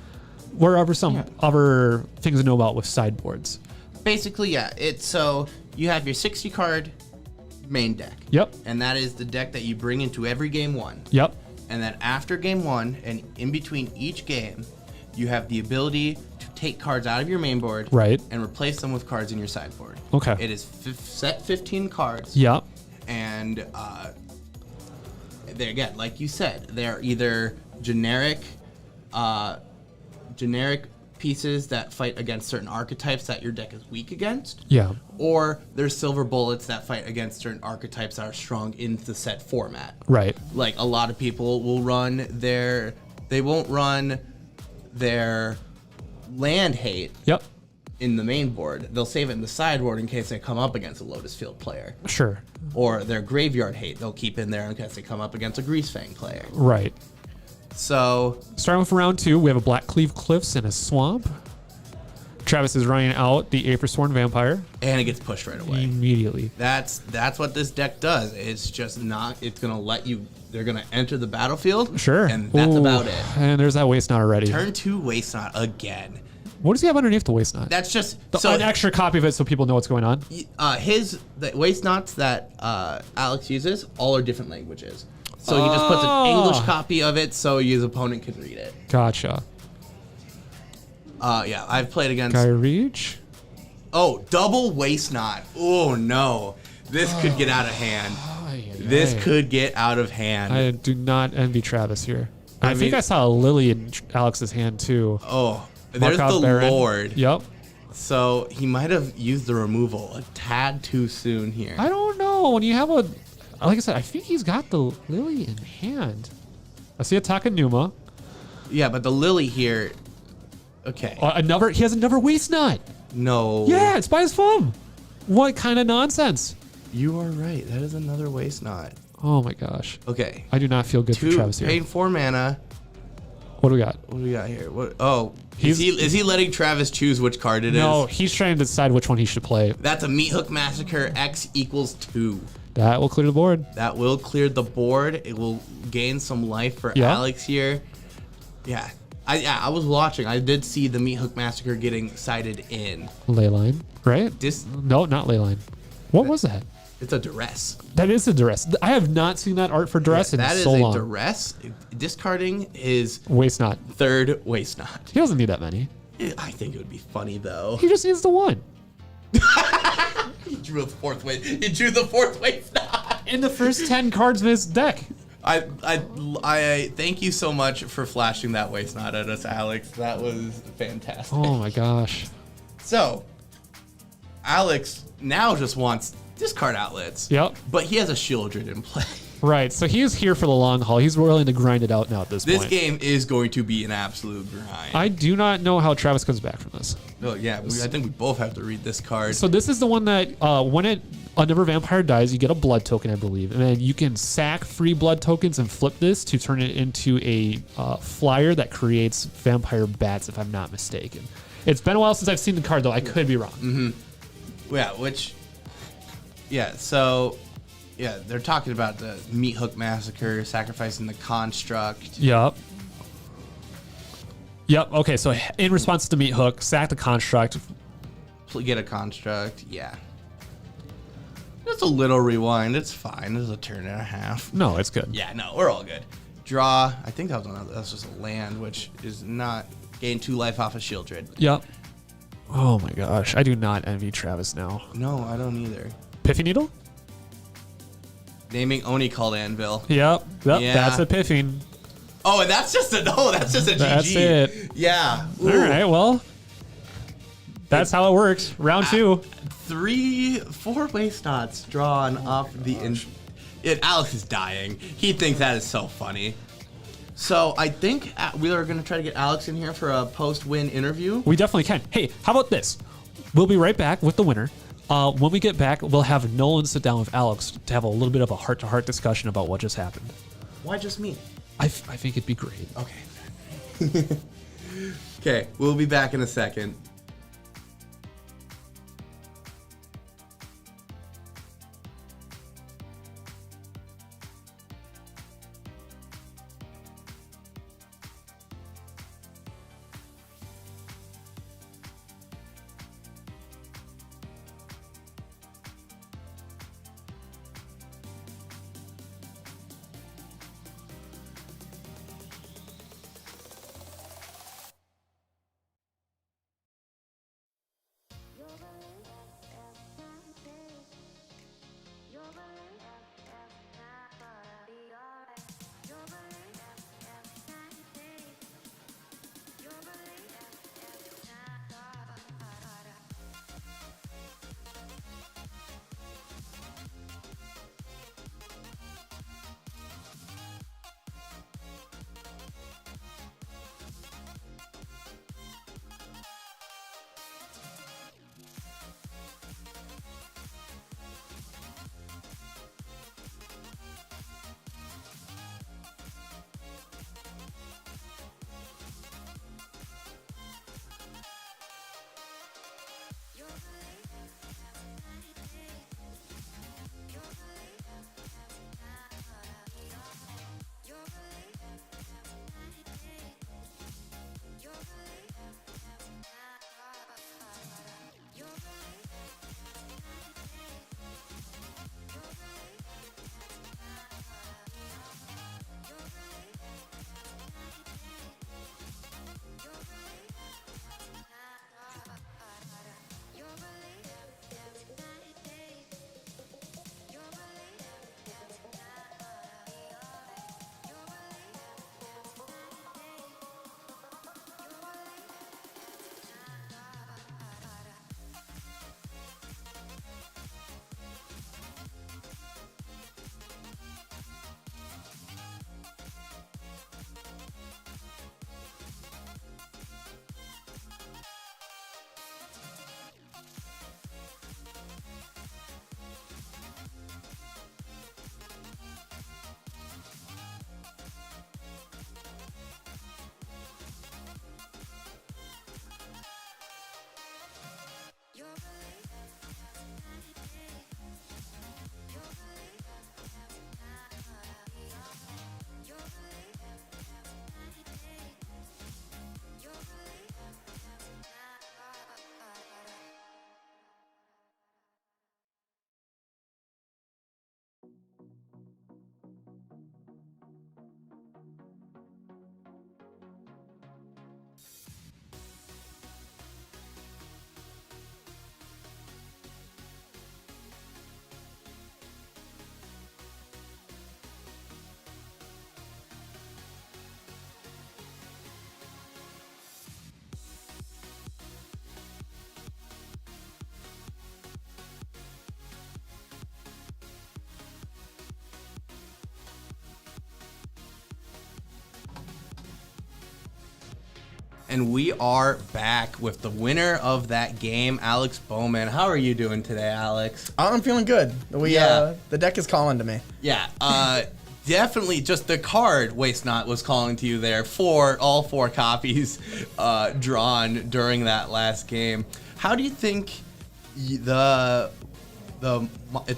Wherever some other things to know about with sideboards. Basically, it's so you have your 60 card main deck. Yep. And that is the deck that you bring into every game 1. Yep. And then after game 1 and in between each game, you have the ability to take cards out of your main board and replace them with cards in your sideboard. Okay. It is set 15 cards. Yep. And they again, like you said, they're either generic pieces that fight against certain archetypes that your deck is weak against. Yeah. Or there's silver bullets that fight against certain archetypes that are strong in the set format. Right. Like a lot of people will they won't run their land hate in the main board. They'll save it in the sideboard in case they come up against a Lotus Field player. Sure. Or their graveyard hate they'll keep in there in case they come up against a Greasefang player. Right. So starting with round 2, we have a Blackcleave Cliffs and a Swamp. Travis is running out the A Forsworn Vampire And it gets pushed right away. immediately. That's what this deck does. It's just not. It's gonna let you. They're gonna enter the battlefield. Sure. And that's Ooh, about it. And there's that Waste Knot already. Turn 2 Waste Knot again. What does he have underneath the Waste Knot? That's just An extra copy of it so people know what's going on. The Waste Knots that Alex uses all are different languages. So he just puts an Oh. English copy of it so his opponent can read it. Gotcha. Yeah, I've played against. Guy Reach. Oh, double Waste Knot. Oh no, this could get out of hand. This could get out of hand. I do not envy Travis here. I think mean- I saw a Lily in Alex's hand too. Oh, there's Markov the Baron. Lord. Yep. So he might have used the removal a tad too soon here. I don't know. When you have a, like I said, I think he's got the Lily in hand. I see a Takanuma. Yeah, but the Lily here. Okay. He has another Waste Knot. No. Yeah, it's by his thumb. What kind of nonsense? You are right. That is another Waste Knot. Oh my gosh. Okay. I do not feel good for 2 Travis here. paying 4 mana. What do we got? What do we got here? What? Oh, He's- is he letting Travis choose which card it is? No, he's trying to decide which one he should play. That's a Meat Hook Massacre X equals 2. That will clear the board. That will clear the board. It will gain some life for Yeah. Alex here. Yeah. I was watching. I did see the Meat Hook Massacre getting sided in. Leyline, right? No, not Leyline. What was that? It's a duress. That is a duress. I have not seen that art for duress in That is so a long. duress. Discarding his Waste Knot. 3rd Waste Knot. He doesn't need that many. I think it would be funny though. He just needs the one. He drew the 4th Waste. He drew the 4th Waste Knot. In the first 10 cards of his deck. I thank you so much for flashing that Waste Knot at us, Alex. That was fantastic. Oh my gosh. So, Alex now just wants discard outlets. Yep. But he has a Shieldred in play. Right. So he's here for the long haul. He's willing to grind it out now at this This point. game is going to be an absolute grind. I do not know how Travis comes back from this. Oh yeah, I think we both have to read this card. So this is the one that when another vampire dies, you get a blood token, I believe, and then you can sack 3 blood tokens and flip this to turn it into a flyer that creates vampire bats, if I'm not mistaken. It's been a while since I've seen the card, though. I could be wrong. So they're talking about the Meat Hook Massacre, sacrificing the construct. Yep. Okay. So in response to Meat Hook, sack the construct. Get a construct. Yeah. Just a little rewind. It's fine. It's a turn and a half. No, it's good. Yeah, no, we're all good. Draw. I think that's just a land, which is not gain 2 life off of Shieldred. Yep. Oh my gosh, I do not envy Travis now. No, I don't either. Piffy Needle? Naming Oni called Anvil. Yep. Yeah. That's a piffing. Oh, and that's just a GG. That's it. Yeah. All right, well, that's how it works. Round 2. 4 Waste Knots drawn off the. Alex is dying. He thinks that is so funny. So I think we are going to try to get Alex in here for a post-win interview. We definitely can. Hey, how about this? We'll be right back with the winner. When we get back, we'll have Nolan sit down with Alex to have a little bit of a heart-to-heart discussion about what just happened. Why just me? I think it'd be great. Okay. Okay, we'll be back in a second. And we are back with the winner of that game, Alex Bowman. How are you doing today, Alex? I'm feeling good. The deck is calling to me. Yeah, definitely just the card Waste Not was calling to you there for all 4 copies drawn during that last game. How do you think it's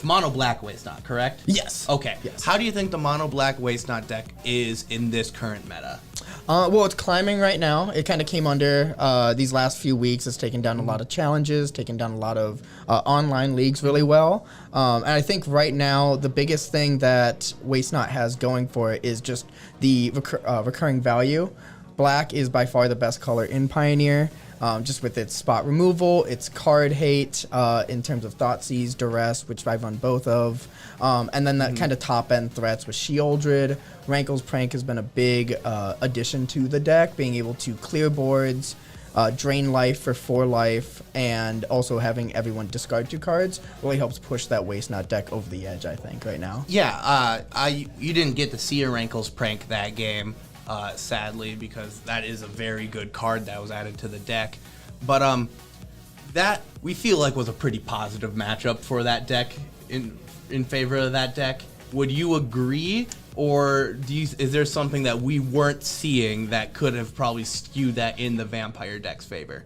mono black Waste Not, correct? Yes. Okay. Yes. How do you think the mono black Waste Not deck is in this current meta? Well, it's climbing right now. It kind of came under these last few weeks. It's taken down a lot of challenges, taken down a lot of online leagues really well. And I think right now the biggest thing that Waste Not has going for it is just the recurring value. Black is by far the best color in Pioneer. Just with its spot removal, its card hate, in terms of Thoughtseize, Duress, which I've run both of, and then that kind of top end threats with Sheoldred. Rankle's Prank has been a big addition to the deck, being able to clear boards, drain life for 4 life, and also having everyone discard 2 cards really helps push that Waste Not deck over the edge, I think, right now. Yeah, you didn't get to see a Rankle's Prank that game. Sadly, because that is a very good card that was added to the deck. But that we feel like was a pretty positive matchup for that deck in favor of that deck. Would you agree, or is there something that we weren't seeing that could have probably skewed that in the Vampire deck's favor?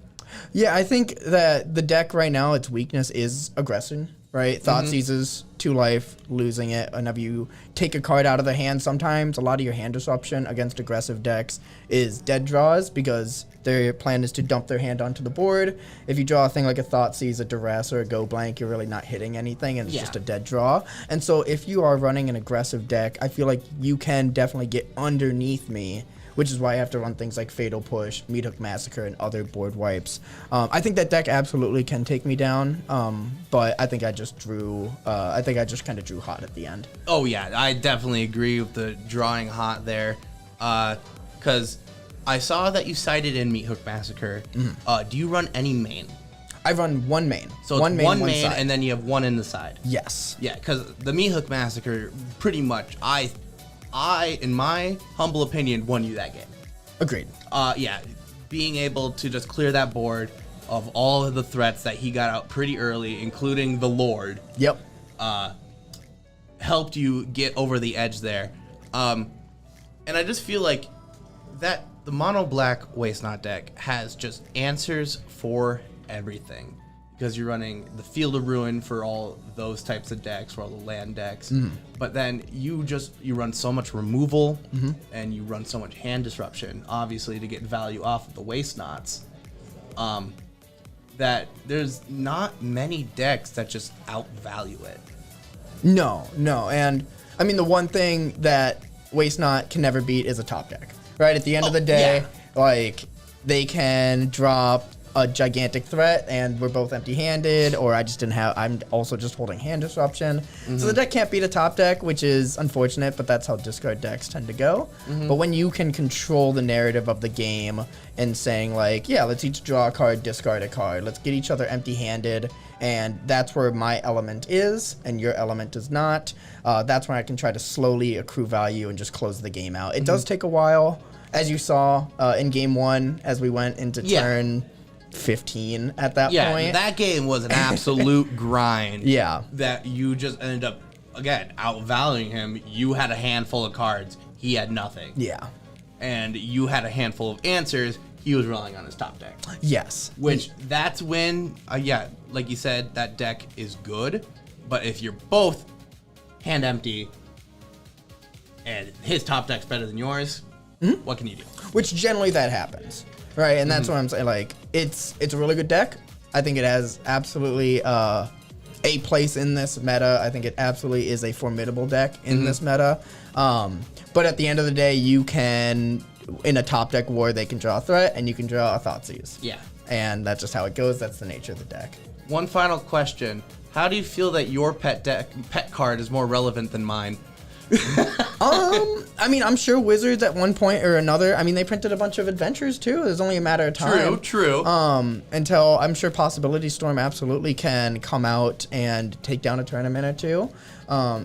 Yeah, I think that the deck right now, its weakness is aggression, right? Thoughtseizes, 2 life, losing it. Whenever you take a card out of the hand, sometimes a lot of your hand disruption against aggressive decks is dead draws because their plan is to dump their hand onto the board. If you draw a thing like a Thoughtseize, a Duress, or a Go Blank, you're really not hitting anything, and it's just a dead draw. And so if you are running an aggressive deck, I feel like you can definitely get underneath me, which is why I have to run things like Fatal Push, Meathook Massacre, and other board wipes. I think that deck absolutely can take me down, but I think I just kind of drew hot at the end. Oh yeah, I definitely agree with the drawing hot there, because I saw that you cited in Meathook Massacre. Do you run any main? I run 1 main. So one it's main, one one main, side. and then you have 1 in the side. Yes. Yeah, because the Meathook Massacre, pretty much, I, in my humble opinion, won you that game. Agreed. Yeah, being able to just clear that board of all of the threats that he got out pretty early, including the Lord, Yep. helped you get over the edge there. And I just feel like that the mono black Waste Not deck has just answers for everything. Because you're running the Field of Ruin for all those types of decks, for all the land decks. But then you run so much removal, and you run so much hand disruption, obviously, to get value off of the Waste Nots, that there's not many decks that just outvalue it. No. And, I mean, the one thing that Waste Not can never beat is a top deck. Right? At the end of the day, like, they can drop a gigantic threat and we're both empty-handed, or I'm also just holding hand disruption. So the deck can't beat a top deck, which is unfortunate, but that's how discard decks tend to go. But when you can control the narrative of the game and saying like, yeah, let's each draw a card, discard a card, let's get each other empty-handed, and that's where my element is and your element is not, that's when I can try to slowly accrue value and just close the game out. It does take a while, as you saw in game 1 as we went into turn 15 at that point. Yeah, that game was an absolute grind. Yeah. That you just ended up, again, outvaluing him. You had a handful of cards. He had nothing. Yeah. And you had a handful of answers. He was relying on his top deck. Yes. Which, that's when, like you said, that deck is good. But if you're both hand empty and his top deck's better than yours, what can you do? Which generally that happens. Right, and that's what I'm saying. Like, it's a really good deck. I think it has absolutely a place in this meta. I think it absolutely is a formidable deck in this meta. But at the end of the day, you can, in a top deck war, they can draw a threat, and you can draw a Thoughtseize. Yeah. And that's just how it goes. That's the nature of the deck. One final question. How do you feel that your pet card is more relevant than mine? I mean, I'm sure Wizards at one point or another. I mean, they printed a bunch of adventures too. It's only a matter of time. True. Until I'm sure Possibility Storm absolutely can come out and take down a tournament or two.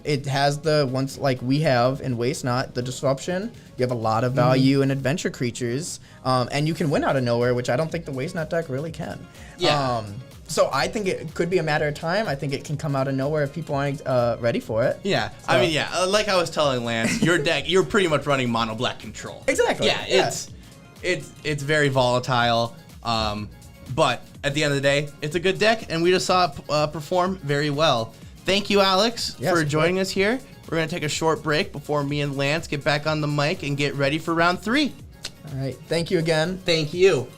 It has the once like we have in Waste Not the disruption. You have a lot of value in adventure creatures, and you can win out of nowhere, which I don't think the Waste Not deck really can. Yeah. So I think it could be a matter of time. I think it can come out of nowhere if people aren't ready for it. Yeah, I mean, like I was telling Lance, your deck, you're pretty much running mono black control. Exactly. Yeah, it's very volatile, but at the end of the day, it's a good deck, and we just saw it perform very well. Thank you, Alex, for joining us here. We're gonna take a short break before me and Lance get back on the mic and get ready for round 3. All right. Thank you again. Thank you.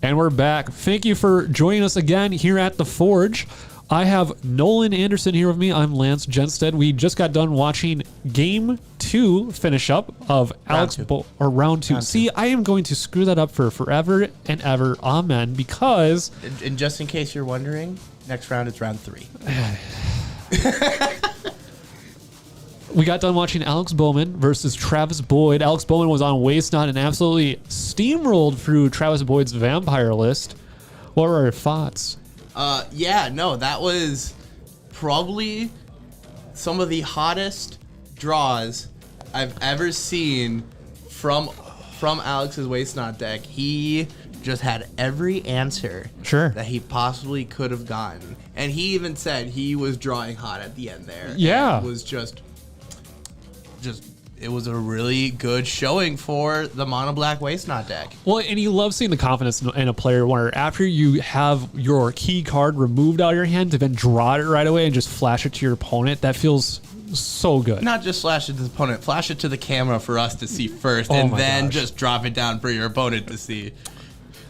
And we're back. Thank you for joining us again here at The Forge. I have Nolan Anderson here with me. I'm Lance Genstead. We just got done watching Game 2 finish up of Round 2. See, I am going to screw that up for forever and ever. Amen. Because... And just in case you're wondering, next round is round 3. We got done watching Alex Bowman versus Travis Boyd. Alex Bowman was on Waste Not and absolutely steamrolled through Travis Boyd's vampire list. What were our thoughts? That was probably some of the hottest draws I've ever seen from Alex's Waste Not deck. He just had every answer that he possibly could have gotten. And he even said he was drawing hot at the end there. Yeah. It was just it was a really good showing for the Mono Black Waste Not deck. Well, and you love seeing the confidence in a player where after you have your key card removed out of your hand to then draw it right away and just flash it to your opponent. That feels so good. Not just flash it to the opponent, flash it to the camera for us to see first, and then just drop it down for your opponent to see.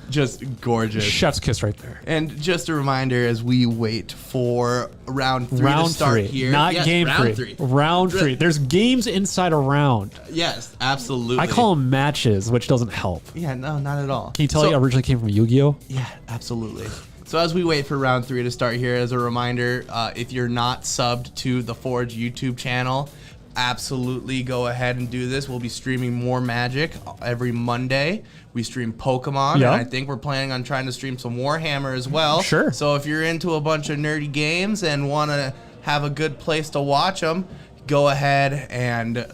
Just gorgeous. Chef's kiss right there. And just a reminder as we wait for round 3 to start here. Not game round 3. Round 3. There's games inside a round. Yes, absolutely. I call them matches, which doesn't help. Yeah, no, not at all. Can you tell it originally came from Yu-Gi-Oh? Yeah, absolutely. So as we wait for round 3 to start here, as a reminder, if you're not subbed to the Forge YouTube channel, absolutely go ahead and do this. We'll be streaming more Magic every Monday. We stream Pokemon, and I think we're planning on trying to stream some Warhammer as well. Sure. So if you're into a bunch of nerdy games and want to have a good place to watch them, go ahead and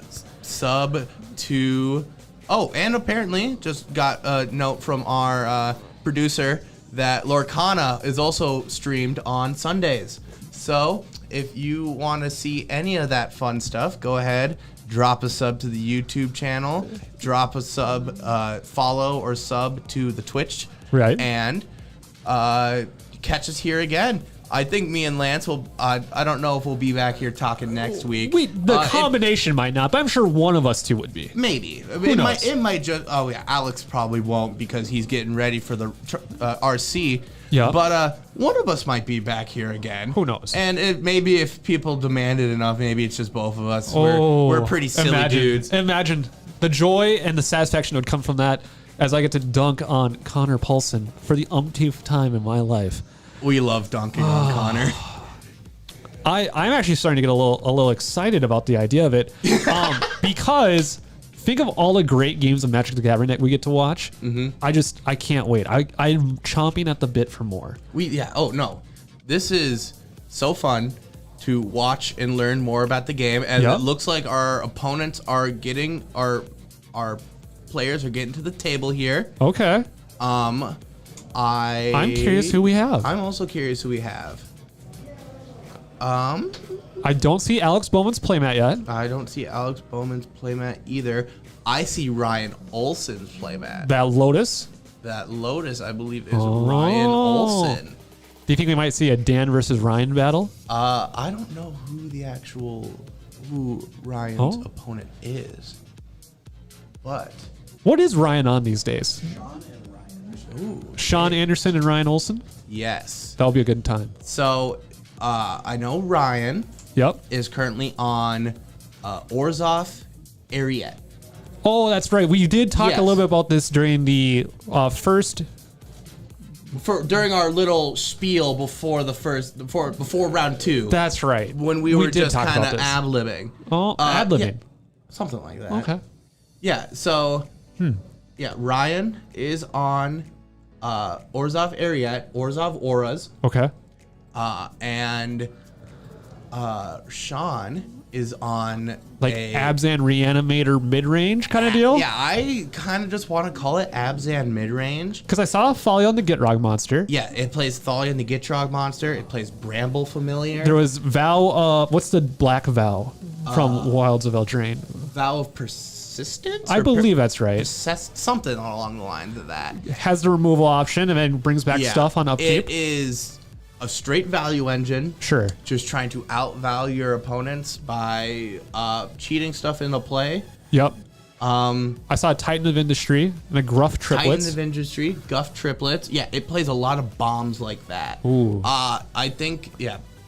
sub to... Oh, and apparently just got a note from our producer that Lorcana is also streamed on Sundays. So if you want to see any of that fun stuff, go ahead, drop a sub to the YouTube channel, drop a sub, follow or sub to the Twitch, right? And catch us here again. I think me and Lance will. I don't know if we'll be back here talking next week. The combination might not, but I'm sure one of us two would be. Maybe. Who knows? It might just. Oh yeah, Alex probably won't because he's getting ready for the RC. Yeah. But one of us might be back here again. Who knows? And maybe if people demand it enough, maybe it's just both of us. We're pretty silly dudes. Imagine the joy and the satisfaction that would come from that as I get to dunk on Connor Paulson for the umpteenth time in my life. We love dunking on Connor. I'm actually starting to get a little excited about the idea of it because think of all the great games of Magic the Gathering that we get to watch. Mm-hmm. I can't wait. I'm chomping at the bit for more. Oh no, this is so fun to watch and learn more about the game, and it looks like our opponents are getting our players are getting to the table here. Okay. I'm curious who we have. I'm also curious who we have. I don't see Alex Bowman's playmat yet. I don't see Alex Bowman's playmat either. I see Ryan Olsen's playmat. That Lotus, I believe, is Ryan Olsen. Do you think we might see a Dan versus Ryan battle? I don't know who Ryan's opponent is. But what is Ryan on these days? Sean Anderson and Ryan Olsen? Yes. That'll be a good time. So, I know Ryan is currently on Orzhov Ariete. Oh, that's right. We did talk a little bit about this during the first... During our little spiel before round 2. That's right. When we were just kind of ad-libbing. Oh, ad-libbing. Yeah, something like that. Okay. Yeah, so... Yeah, Ryan is on Orzhov Ariete, Orzhov Auras. Okay. And Sean is on like Abzan Reanimator mid-range kind of deal? Yeah, I kind of just want to call it Abzan mid-range. Because I saw Thalia the Gitrog monster. Yeah, it plays Thalia the Gitrog monster. It plays Bramble Familiar. There was Vow, what's the black Vow from Wilds of Eldraine? Vow of Persistence? I believe that's right. Something along the lines of that. It has the removal option and then brings back stuff on upkeep. It is a straight value engine. Sure. Just trying to outvalue your opponents by cheating stuff into play. Yep. I saw a Titan of Industry and a Gruff Triplets. Titan of Industry, Guff Triplets. Yeah, it plays a lot of bombs like that. Ooh. I think,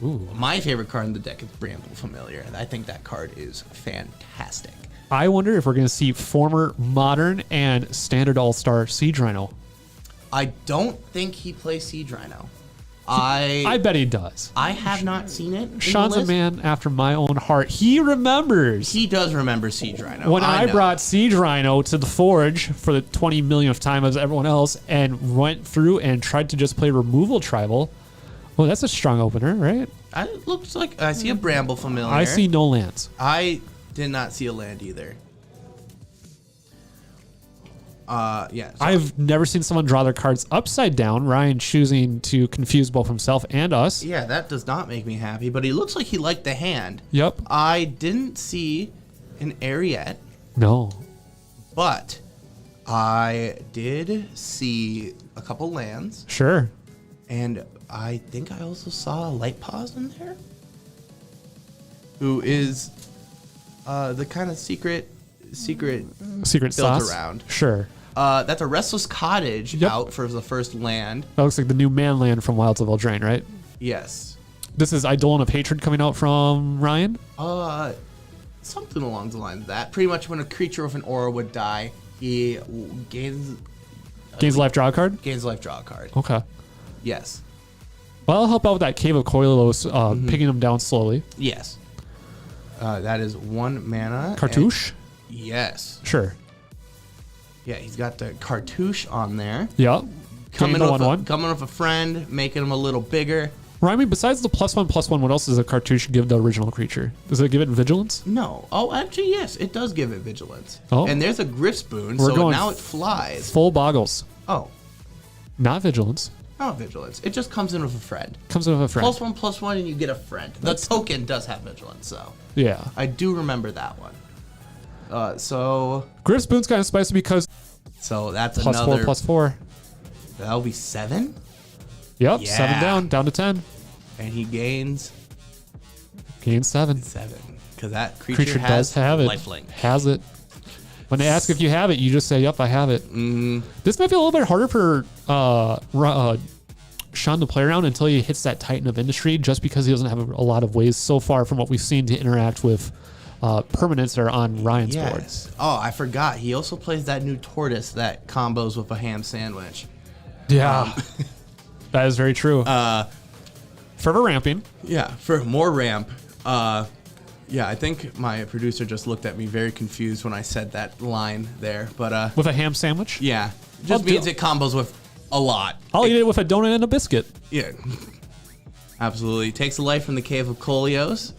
Ooh. my favorite card in the deck is Bramble Familiar. I think that card is fantastic. I wonder if we're going to see former Modern and Standard All-Star Siege Rhino. I don't think he plays Siege Rhino. I bet he does. I have not seen it. in the Sean's a list. man after my own heart. He remembers He does remember Siege Rhino. when I know. brought Siege Rhino to the Forge for the 20 millionth time as everyone else and went through and tried to just play Removal Tribal. Well, that's a strong opener, right? It looks like I see a Bramble Familiar. I see no lands. I did not see a land either. Yeah. So I've never seen someone draw their cards upside down. Ryan choosing to confuse both himself and us. yeah, that does not make me happy, but he looks like he liked the hand. Yep. I didn't see an Ariete, No. but I did see a couple lands, Sure. and I think I also saw a Light Paws in there, who is the kind of secret Secret built sauce. around. Sure. That's a Restless Cottage Yep. out for the first land. That looks like the new man land from Wilds of Eldraine, right? Yes. This is Eidolon of Hatred coming out from Ryan. Something along the lines of that. Pretty much when a creature with an aura would die, he gains Gains life, draw a card. life, draw a card. Okay. Yes. Well, I'll help out with that Cave of Koilos, picking them down slowly. Yes. That is 1 mana. Cartouche? and- Yes. Sure. Yeah, he's got the cartouche on there. Yeah. Coming the with, 1/1. coming with a friend, making him a little bigger. Ryan, me, besides the +1/+1, what else does a cartouche give the original creature? Does it give it vigilance? No. Oh, actually, yes. It does give it vigilance. Oh. And there's a Griffspoon, We're so going now it flies. Full boggles. Oh, Not vigilance. not vigilance. It just comes in with a friend. Comes with a friend. +1/+1, and you get a friend. The token does have vigilance, so Yeah. I do remember that one. So Griff Spoon's kind of spicy because that's +4, another. +4. That'll be 7, Yep. Yeah. 7 down to 10. and he gains Gain 7. 7 because that creature, Creature has does have it. lifelink. Has it. When they ask if you have it, you just say, "Yep, I have it." This might be a little bit harder for Sean to play around until he hits that Titan of Industry, just because he doesn't have a lot of ways so far from what we've seen to interact with permanents that are on Ryan's board. Yes. Oh, I forgot. He also plays that new tortoise that combos with a ham sandwich. Yeah, that is very true. Fervor Ramping. Yeah, for more ramp. Yeah, I think my producer just looked at me very confused when I said that line there. But With a ham sandwich? yeah, I'll just do- means it combos with a lot. I'll eat it with a donut and a biscuit. Yeah, absolutely. Takes the life from the Cave of Kolios.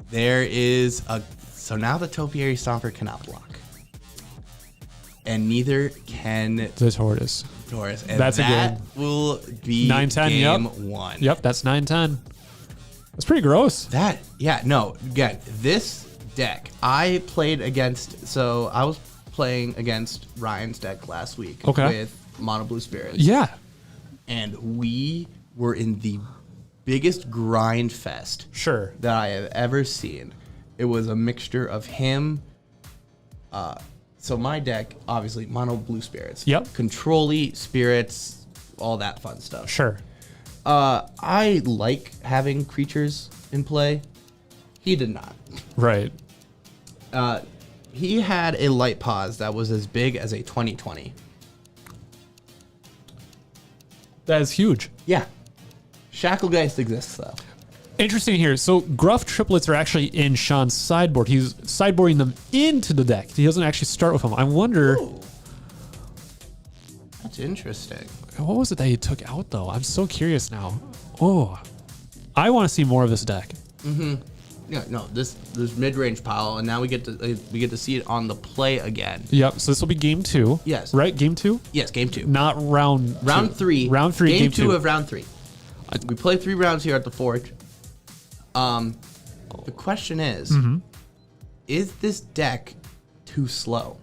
There is a. So now the Topiary Stomper cannot block. And neither can The tortoise. Taurus. And That's a that will be 9-10, game yep. 1. Yep, that's 9-10. That's pretty gross. That, yeah, no, again, this deck, I played against, so I was playing against Ryan's deck last week Okay. with Mono Blue Spirits. Yeah. And we were in the biggest grind fest Sure. that I have ever seen. It was a mixture of him. So my deck, obviously, Mono Blue Spirits. Yep. Control-y, spirits, all that fun stuff. Sure. I like having creatures in play. He did not. Right. He had a Light Pause that was as big as a 2020. That is huge. Yeah. Shacklegeist exists, though. Interesting here. So Gruff Triplets are actually in Sean's sideboard. He's sideboarding them into the deck. He doesn't actually start with them. I wonder, Ooh. That's interesting. what was it that he took out, though? I'm so curious now. Oh, I want to see more of this deck. Yeah, no, this mid-range pile, and now we get to see it on the play again. Yep. So this will be game 2. Yes. Right? Game 2? Yes, game 2. Not round Round 2. 3. Round 3, game 2. of round 3. We play 3 rounds here at the Forge. The question is this deck too slow?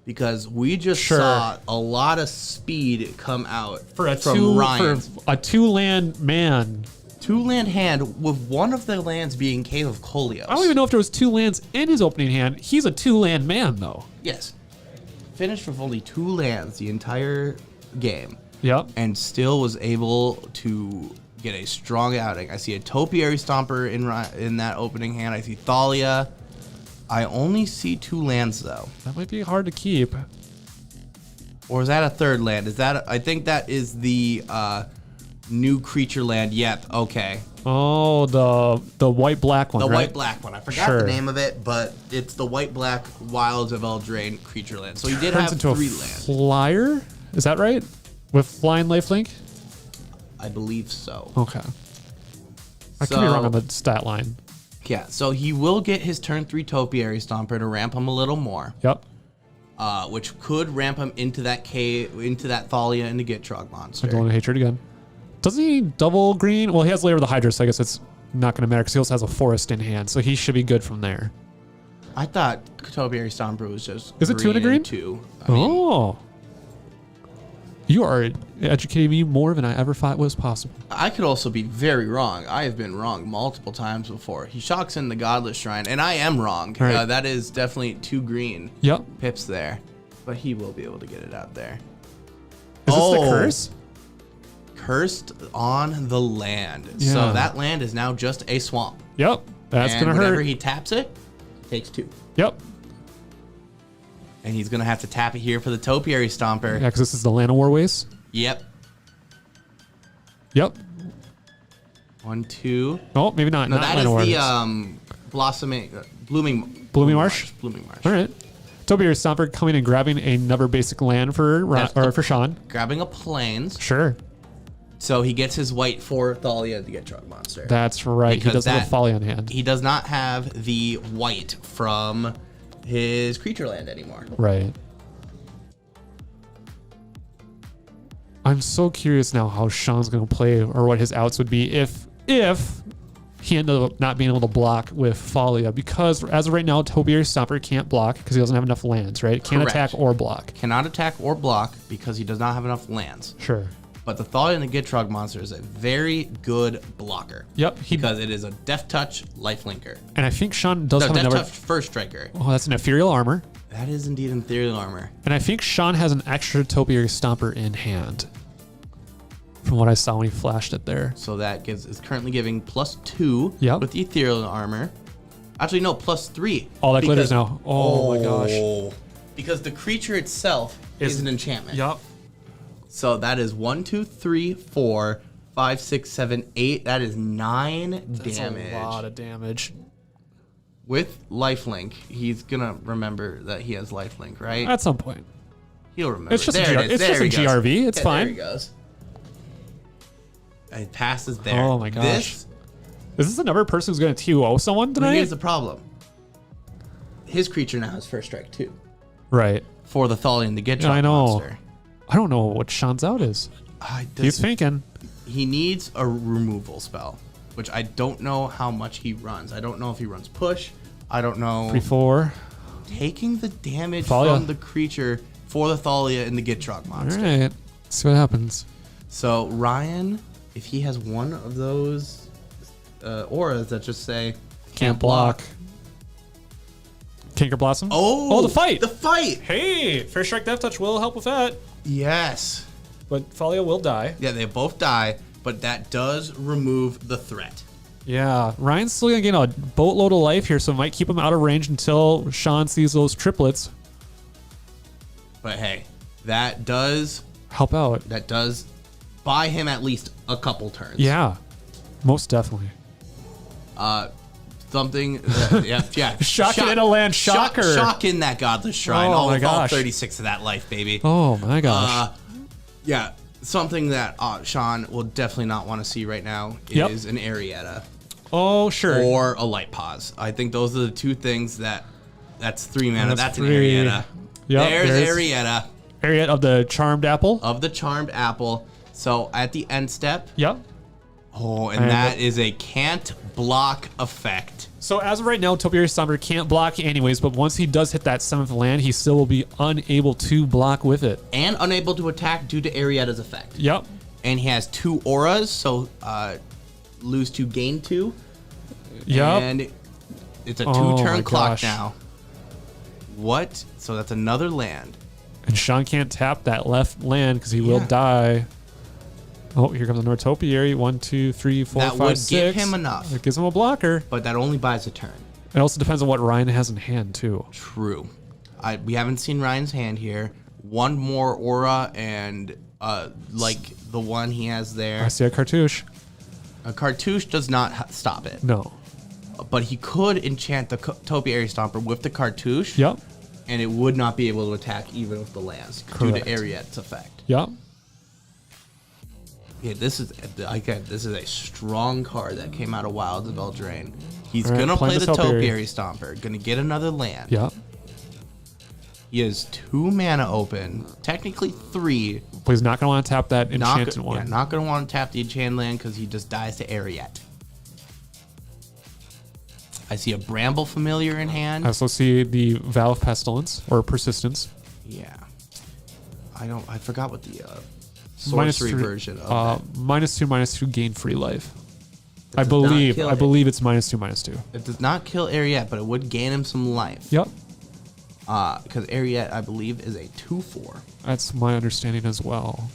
Because we just Sure. saw a lot of speed come out For a from two Ryan. for a 2-land man. 2-land hand with one of the lands being Cave of Kolios. I don't even know if there was 2 lands in his opening hand. He's a 2-land man, though. Yes. Finished with only 2 lands the entire game. Yep. And still was able to get a strong outing. I see a Topiary Stomper in that opening hand. I see Thalia. I only see 2 lands, though. That might be hard to keep. Or is that a 3rd land? Is that? I think that is the new creature land. Yep. Okay. Oh, the white-black one, The right? white-black one. I forgot Sure. the name of it, but it's the white-black Wilds of Eldraine creature land. So he did Turns have into 3 a lands. flyer? Is that right? With flying lifelink? I believe so. Okay. I could be wrong on the stat line. Yeah, so he will get his turn 3 Topiary Stomper to ramp him a little more, Yep. which could ramp him into that Thalia and the Gitrog monster. Golden Hatred again. Doesn't he double green? Well, he has Lair of the Hydra, so I guess it's not going to matter because he also has a forest in hand, so he should be good from there. I thought Topiary Stomper was just Is it 2 and a green? 2. I mean, Oh. You are educating me more than I ever thought was possible. I could also be very wrong. I have been wrong multiple times before. He shocks in the Godless Shrine, and I am wrong. Right. That is definitely 2 green Yep. pips there, but he will be able to get it out there. Is this the Oh. curse? Cursed on the land. Yeah. So that land is now just a swamp. Yep. That's and going to whenever hurt. he taps it, takes 2. Yep. And he's going to have to tap it here for the Topiary Stomper. Yeah, because this is the Land of War Waste. Yep. Yep. 1, 2. Oh, maybe not. No, not that Land of War is the Waste. blossoming, blooming Marsh? Blooming Marsh. All right. Topiary Stomper coming and grabbing another basic land for for Sean. Grabbing a plains. Sure. So he gets his white for Thalia to get Drug Monster. That's right. Because he doesn't have that- Folly on hand. He does not have the white from his creature land anymore. Right. I'm so curious now how Sean's going to play or what his outs would be if he ended up not being able to block with Folia, because as of right now, Topiary Stomper can't block because he doesn't have enough lands, right? Can't Correct. attack or block. Cannot attack or block because he does not have enough lands. Sure. But the Thalia and the Gitrog monster is a very good blocker. Yep. Because it is a Death Touch lifelinker. And I think Sean does No, have Death another. Touch First Striker. Oh, that's an Ethereal Armor. That is indeed Ethereal Armor. And I think Sean has an extra Topiary Stomper in hand. From what I saw when he flashed it there. So that is currently giving +2 Yep. with the Ethereal Armor. Actually, no, +3. Oh, that glitters because- now. Oh, my gosh. Because the creature itself is an enchantment. Yup. So that is 1, 2, 3, 4, 5, 6, 7, 8. That is 9 That's damage. a lot of damage. With lifelink, he's gonna remember that he has lifelink, right? At some point. He'll remember. It's just a There GR it is. it's There just a he goes. GRV. It's Yeah, fine. There he goes. It passes there. Oh my gosh. This, Is this another person who's going to TO someone but tonight? here's the problem. His creature now has first strike too. Right. For the Thalia and the Gitrog I know. monster. I don't know what Sean's out is. He's thinking. He needs a removal spell, which I don't know how much he runs. I don't know if he runs push. I don't know. 3-4. Taking the damage Thalia. from the creature for the Thalia and the Gitrog All monster. right. Let's see what happens. So Ryan, if he has one of those auras that just say Can't block. Tinker Blossom. Oh, the fight. The fight. Hey, First Strike Death Touch will help with that. Yes. But Folia will die. Yeah, they both die, but that does remove the threat. Yeah. Ryan's still going to gain a boatload of life here, so it might keep him out of range until Sean sees those triplets. But hey, that does Help out. buy him at least a couple turns. Yeah. Most definitely. Something that, yeah. Shocking in a land shocker. Shock in that Godless Shrine. Oh all, my all gosh. 36 of that life, baby. Oh my gosh. Yeah, something that Sean will definitely not want to see right now Yep. is an Arietta Oh, sure. or a Light Pause. I think those are the two things that's 3 mana. That's That's an 3. Arietta. Yep, there's there's- Arietta Area of the Charmed Apple. of the Charmed Apple. So at the end step, Yep. and that is a can't block effect. So as of right now, Topiary Stomper can't block anyways, but once he does hit that 7th land, he still will be unable to block with it. And unable to attack due to Arietta's effect. Yep. And he has 2 auras, so lose 2, gain 2. Yep. And it's a Oh 2-turn my clock gosh. now. What? So that's another land. And Sean can't tap that left land because he will Yeah. die. Oh, here comes the Nortopiary. 1, 2, 3, 4, That 5, would 6. give him enough. It gives him a blocker. But that only buys a turn. It also depends on what Ryan has in hand, too. True. We haven't seen Ryan's hand here. One more aura and like the one he has I there. see a cartouche. A cartouche does not stop it. No. But he could enchant the Topiary Stomper with the cartouche. Yep. And it would not be able to attack even with the lands due Correct. to Ariet's effect. Yep. Yeah, this is a strong card that came out of Wilds of Eldraine. He's All right, gonna play playing the the Topiary. Topiary Stomper, gonna get another land. Yep. He has 2 mana open, technically 3. But he's not going to want to tap that enchanted not, one. Yeah, not gonna want to tap the enchanted land because he just dies to Ariet. I see a Bramble Familiar in hand. I also see the Vow of Pestilence or Persistence. Yeah, I forgot what the sorcery version of that. -2/-2 gain free life. I does not believe kill I it. believe it's -2/-2. It does not kill Ariet, but it would gain him some life. Yep. Because Ariet, I believe, is a 2/4. That's my understanding as well.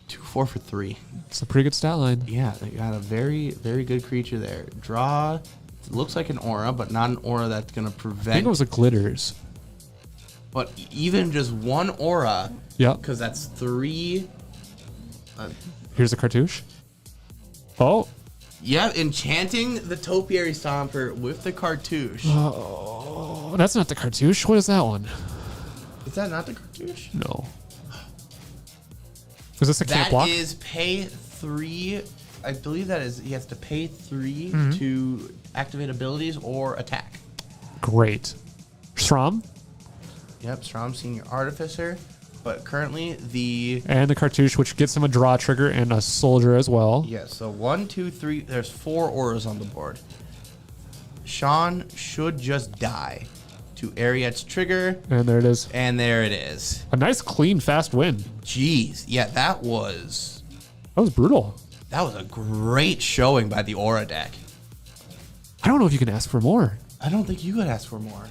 2/4 for 3. It's a pretty good stat line. Yeah, they got a very, very good creature there. Draw. It looks like an aura, but not an aura that's gonna I think prevent. it was a glitters. But even just one aura, Yep. because that's 3. Here's a cartouche. Oh, Yeah, enchanting the Topiary Stomper with the cartouche. oh, that's not the cartouche. What is that one? Is that not the cartouche? No. Was this a can't That block? is pay 3. I believe that is he has to pay 3 Mm-hmm. to activate abilities or attack. Great. Shram Yep, Strom Senior Artificer. But currently the and the cartouche, which gets him a draw trigger and a soldier as well. so 1, 2, 3. There's 4 auras on the board. Sean should just die to Ariet's trigger, And there it is. and there it is. A nice, clean, fast win. Jeez, yeah, that was That was brutal. a great showing by the aura deck. I don't know if you can ask for more. I don't think you could ask for more.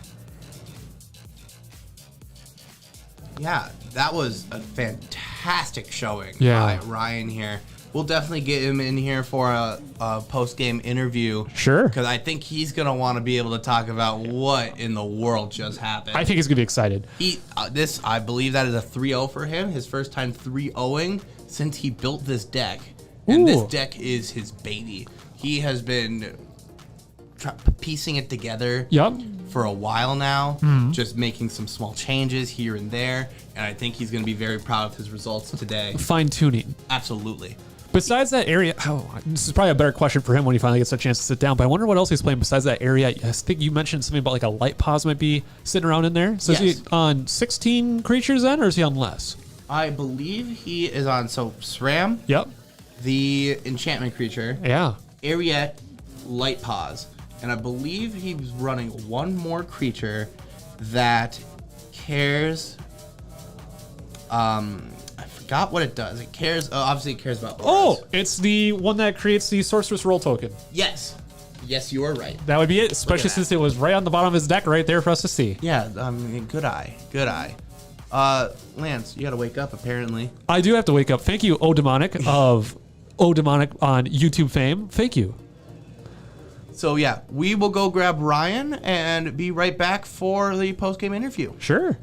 Yeah, that was a fantastic showing Yeah. by Ryan here. We'll definitely get him in here for a post-game interview. Sure. Because I think he's going to want to be able to talk about what in the world just happened. I think he's gonna be excited. I believe that is a 3-0 for him. His first time 3-0ing since he built this deck. And this Ooh. deck is his baby. He has been piecing it together Yep. for a while now, Mm-hmm. just making some small changes here and there, and I think he's going to be very proud of his results today. Fine tuning. Absolutely. Besides that area, this is probably a better question for him when he finally gets a chance to sit down. But I wonder what else he's playing besides that area. I think you mentioned something about like a light pause might be sitting around in there. So is Yes. he on 16 creatures then, or is he on less? I believe he is on, SRAM, Yep. the enchantment creature, Yeah. Ariet, Light Pause, and I believe he's running one more creature that cares. I forgot what it does. It cares. Obviously, it cares about. Oh, auras. it's the one that creates the sorceress roll token. Yes, you are right. That would be it, especially that. since it was right on the bottom of his deck right there for us to see. Yeah, I mean, good eye. Lance, you gotta wake up. Apparently. I do have to wake up. Thank you, O Demonic of O Demonic on YouTube fame. Thank you. So yeah, we will go grab Ryan and be right back for the post game interview. Sure.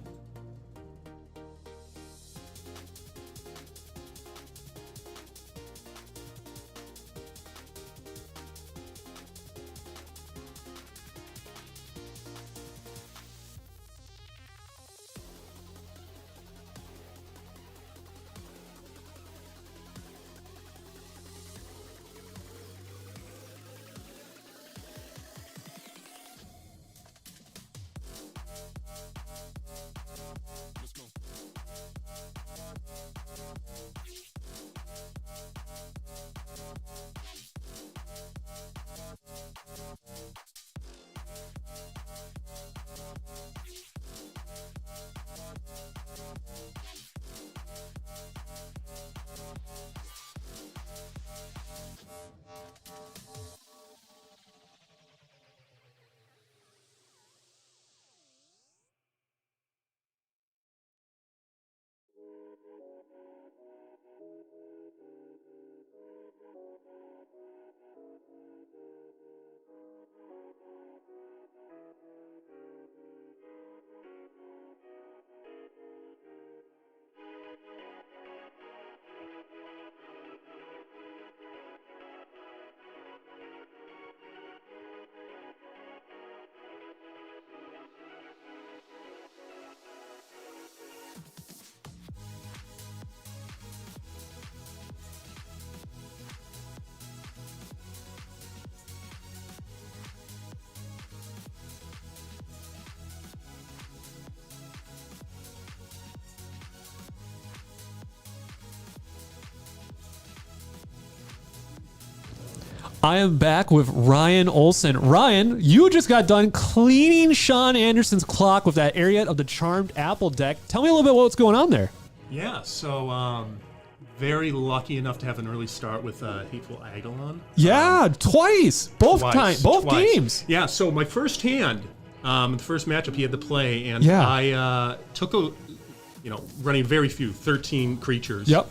I am back with Ryan Olson. Ryan, you just got done cleaning Sean Anderson's clock with that area of the Charmed Apple deck. Tell me a little bit what's going on there. Yeah, so very lucky enough to have an early start with Hateful Eidolon. Yeah, twice. Both games. Yeah, so my first hand, the first matchup he had to play, and Yeah. I took running very few, 13 creatures. Yep.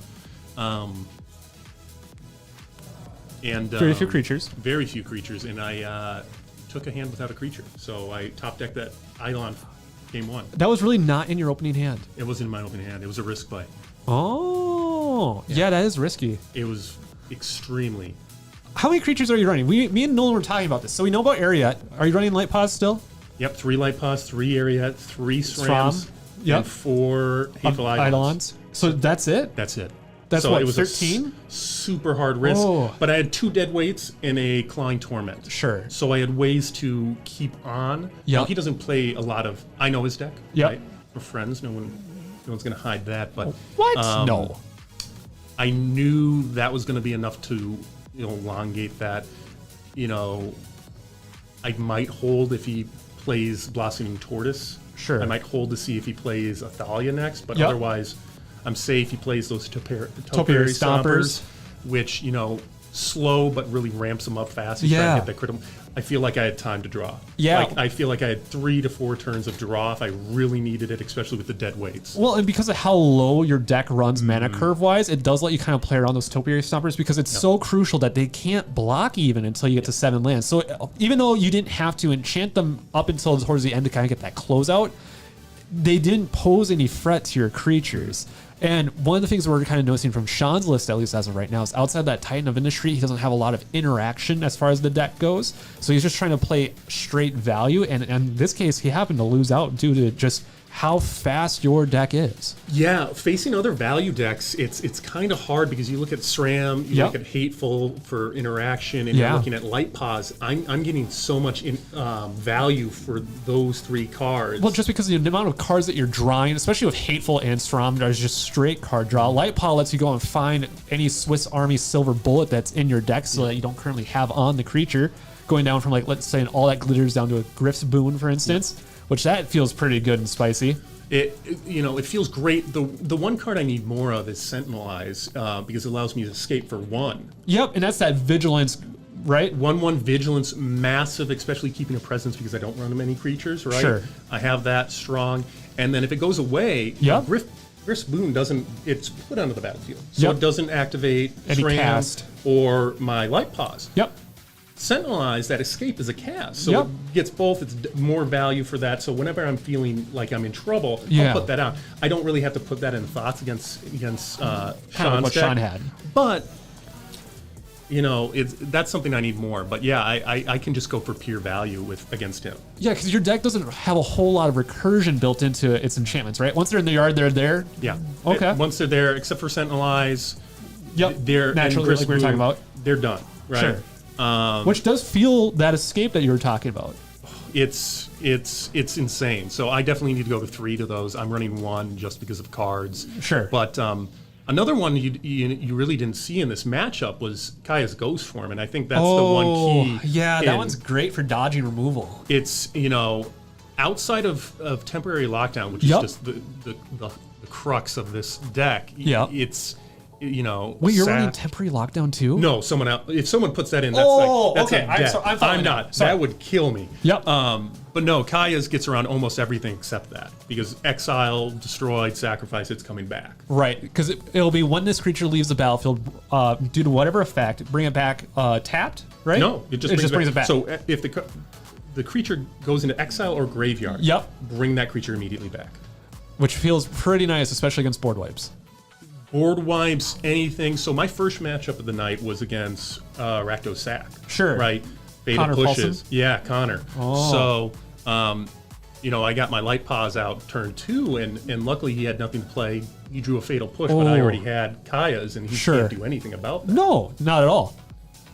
And Very few creatures. Very few creatures, and I took a hand without a creature. So I top decked that Eidolon game one. That was really not in your opening hand. It wasn't in my opening hand. It was a risk play. Oh, yeah, that is risky. It was extremely. How many creatures are you running? Me and Nolan were talking about this. So we know about Ariat. Are you running Light Paws still? Yep, 3 Light Paws, 3 Ariat, 3 SRAMs, Yep. and 4 Hateful Eidolons. Eidolons. So that's it? That's it. That's so what, it was 13? Super hard risk, Oh. but I had 2 dead weights and a Clawing Torment. Sure. So I had ways to keep on. Yep. Now, he doesn't play a lot of. I know his deck. Yep. Right? We're friends. No one's going to hide that. But What? No. I knew that was going to be enough to elongate that. I might hold if he plays Blossoming Tortoise. Sure. I might hold to see if he plays Athalia next, but Yep. otherwise, I'm safe. He plays those Topiary Topiary Stompers. Stompers, which slow but really ramps him up fast. He's trying Yeah. to hit that critical. I feel like I had time to draw. Yeah. Like, I feel like I had 3 to 4 turns of draw if I really needed it, especially with the dead weights. Well, and because of how low your deck runs mana Mm-hmm. curve wise, it does let you kind of play around those Topiary Stompers because it's so crucial that they can't block even until you get to 7 lands. So even though you didn't have to enchant them up until towards the end to kind of get that closeout, they didn't pose any threat to your creatures. And one of the things we're kind of noticing from Sean's list, at least as of right now, is outside that Titan of Industry, he doesn't have a lot of interaction as far as the deck goes. So he's just trying to play straight value. And in this case, he happened to lose out due to just how fast your deck is. Yeah, facing other value decks, it's kind of hard because you look at SRAM, you Yep. look at Hateful for interaction, and Yeah. you're looking at Light Paws. I'm getting so much value for those 3 cards. Well, just because the amount of cards that you're drawing, especially with Hateful and Strom, there's just straight card draw. Light Paw lets you go and find any Swiss Army silver bullet that's in your deck so that you don't currently have on the creature. Going down from, like, let's say, an All That Glitters down to a Griff's Boon, for instance, which that feels pretty good and spicy. It feels great. The one card I need more of is Sentinel Eyes because it allows me to escape for 1. Yep, and that's that Vigilance, right? 1/1 Vigilance, massive, especially keeping a presence because I don't run many creatures, right? Sure. I have that strong. And then if it goes away, Yep. Griff's Boon it's put onto the battlefield. So Yep. it doesn't activate Any SRAM cast. or my Light Paws. Yep. Sentinel Eyes, that escape is a cast. So Yep. it gets both. It's more value for that. So whenever I'm feeling like I'm in trouble, Yeah. I'll put that out. I don't really have to put that in thoughts against Kind of Sean's what deck. Sean had. But that's something I need more. But yeah, I can just go for pure value against him. Yeah, because your deck doesn't have a whole lot of recursion built into its enchantments, right? Once they're in the yard, they're there. Yeah. Okay. Once they're there, except for Sentinel Eyes, Yep. they're naturally, and Griff's like we were talking Boon, about. They're done. Right. Sure. Which does feel that escape that you were talking about. It's insane. So I definitely need to go to 3 to those. I'm running 1 just because of cards. Sure. But another one you really didn't see in this matchup was Kaya's Ghost Form, and I think that's the one key. Yeah, that in- one's great for dodging removal. It's outside of temporary lockdown, which Yep. is just the crux of this deck. Yep. It's Wait, you're running sack- temporary lockdown too? No, someone else. If someone puts that in, that's Oh, that's okay. a I'm death. so- I'm following now. not. Sorry. That would kill me. Yep. But no, Kaya's gets around almost everything except that because exile, destroyed, sacrifice, it's coming back. Right, because it'll be when this creature leaves the battlefield due to whatever effect, bring it back tapped, right? No, it just brings it back. So if the creature goes into exile or graveyard, Yep. bring that creature immediately back. Which feels pretty nice, especially against board wipes. Board wipes, anything. So my first matchup of the night was against Rakdos Sack. Sure. Right. Beta Connor pushes. Paulson? Yeah, Connor. Oh. So, I got my Light Paws out turn 2, and luckily he had nothing to play. He drew a Fatal Push, but I Oh. already had Kaya's, and he Sure. can't do anything about that. No, not at all.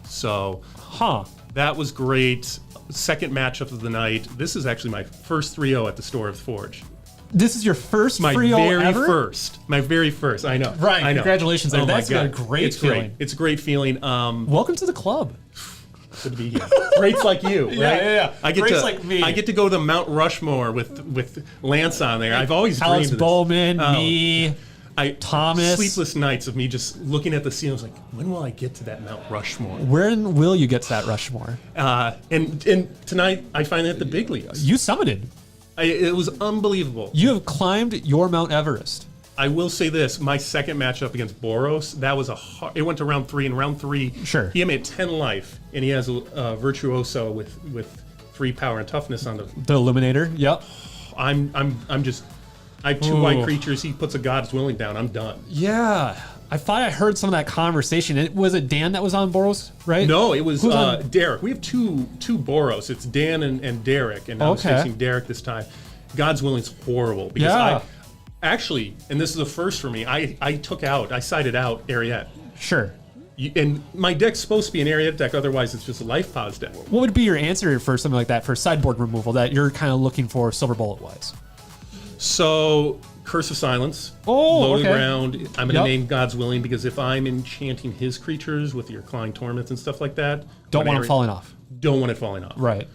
So Huh. that was great. Second matchup of the night. This is actually my first 3-0 at the Store of the Forge. This is your first My free very ever? first. My very first. I know. Ryan, I know. congratulations there. Oh my That's God. a great it's feeling. Great. It's a great feeling. Welcome to the club. Good to be here. Greats like you, right? yeah. I get Greats to like me. I get to go to Mount Rushmore with Lance on there. I've always dreamed Alex of this. Bowman, Oh. me. Thomas. Sleepless nights of me just looking at the ceiling. I was like, when will I get to that Mount Rushmore? When will you get to that Rushmore? And tonight I finally hit the big leagues. You summited. It was unbelievable. You have climbed your Mount Everest. I will say this: my second matchup against Boros, that was it went to round 3. In round 3, Sure. he had me at 10 life, and he has a virtuoso with 3 power and toughness on the. The Illuminator. Yep. I'm just. I have 2 Ooh. white creatures. He puts a God's Willing down. I'm done. Yeah. I thought I heard some of that conversation. Was it Dan that was on Boros, right? No, it was Who's on- Derek. We have two Boros. It's Dan and Derek, and I was Okay. facing Derek this time. God's Willing's horrible because Yeah. actually, and this is the first for me. I sided out Ariette. Sure. And my deck's supposed to be an Ariette deck, otherwise it's just a life pause deck. What would be your answer for something like that for sideboard removal that you're kind of looking for silver bullet wise? So, Curse of Silence. Oh, Low to the okay. ground. I'm going to Yep. name God's Willing because if I'm enchanting his creatures with your Clawing Torments and stuff like that, Don't want it them falling off. Don't want it falling off. Right.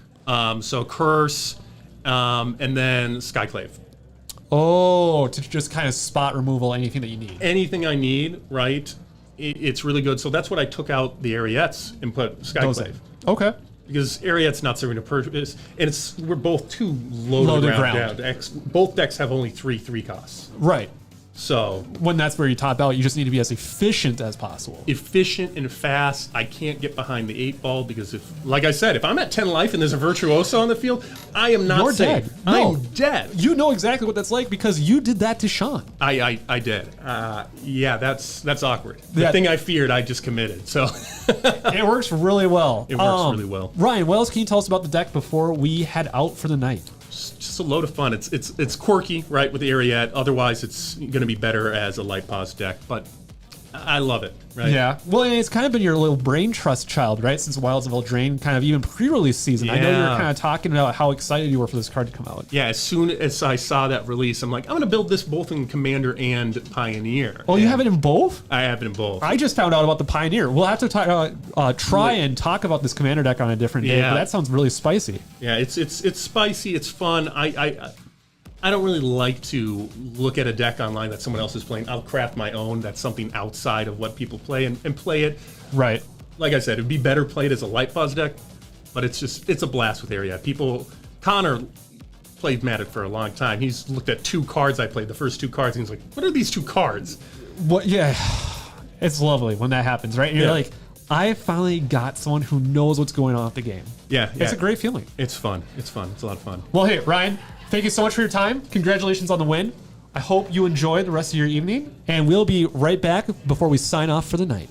So Curse, and then Skyclave. Oh, to just kind of spot removal anything that you need. Anything I need, right? It's really good. So that's what I took out the Ariettes and put Skyclave. Okay. Because Ariette's not serving a purpose, and we're both too low to the ground down. Both decks have only 3/3 costs. Right. So When that's where you top out, you just need to be as efficient as possible. efficient and fast. I can't get behind the 8 ball because like I said, if I'm at 10 life and there's a virtuoso on the field, I am not You're safe. dead. No. I'm dead. You know exactly what that's like because you did that to Sean. I did. Yeah, that's awkward. The Yeah. thing I feared, I just committed. So It works really well. It works really well. Ryan, what else can you tell us about the deck before we head out for the night? just a load of fun. It's quirky, right, with the Ariette. Otherwise, it's going to be better as a light pause deck. But I love it, right? Yeah. Well, and it's kind of been your little brain trust child, right? Since Wilds of Eldraine, kind of even pre-release season. I know you were Yeah. kind of talking about how excited you were for this card to come out. Yeah, as soon as I saw that release, I'm like, I'm going to build this both in Commander and Pioneer. Oh, you have it in both? I have it in both. I just found out about the Pioneer. We'll have to try and talk about this Commander deck on a different day. Yeah. But that sounds really spicy. Yeah, it's spicy. It's fun. I don't really like to look at a deck online that someone else is playing. I'll craft my own. That's something outside of what people play and play it. Right. Like I said, it'd be better played as a light pause deck, but it's a blast with Ariette. Connor played Magic for a long time. He's looked at 2 cards I played, the first 2 cards, and he's like, what are these 2 cards? What? Yeah. It's lovely when that happens, right? And you're Yeah. like, I finally got someone who knows what's going on with the game. Yeah. It's a great feeling. It's fun. It's a lot of fun. Well, hey, Ryan, thank you so much for your time. Congratulations on the win. I hope you enjoy the rest of your evening, and we'll be right back before we sign off for the night.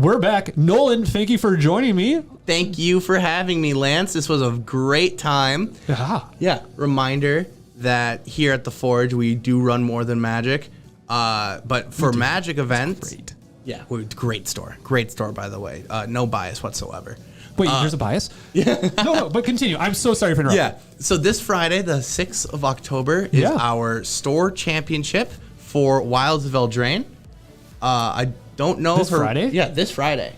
We're back. Nolan, thank you for joining me. Thank you for having me, Lance. This was a great time. Yeah. Reminder that here at the Forge, we do run more than Magic. But for Magic events, Great. yeah, we're great store. Great store, by the way. No bias whatsoever. Wait, there's a bias? Yeah. No, but continue. I'm so sorry for interrupting. Yeah. So this Friday, the 6th of October, is Yeah. our store championship for Wilds of Eldraine. I don't know This Friday? Yeah, this Friday.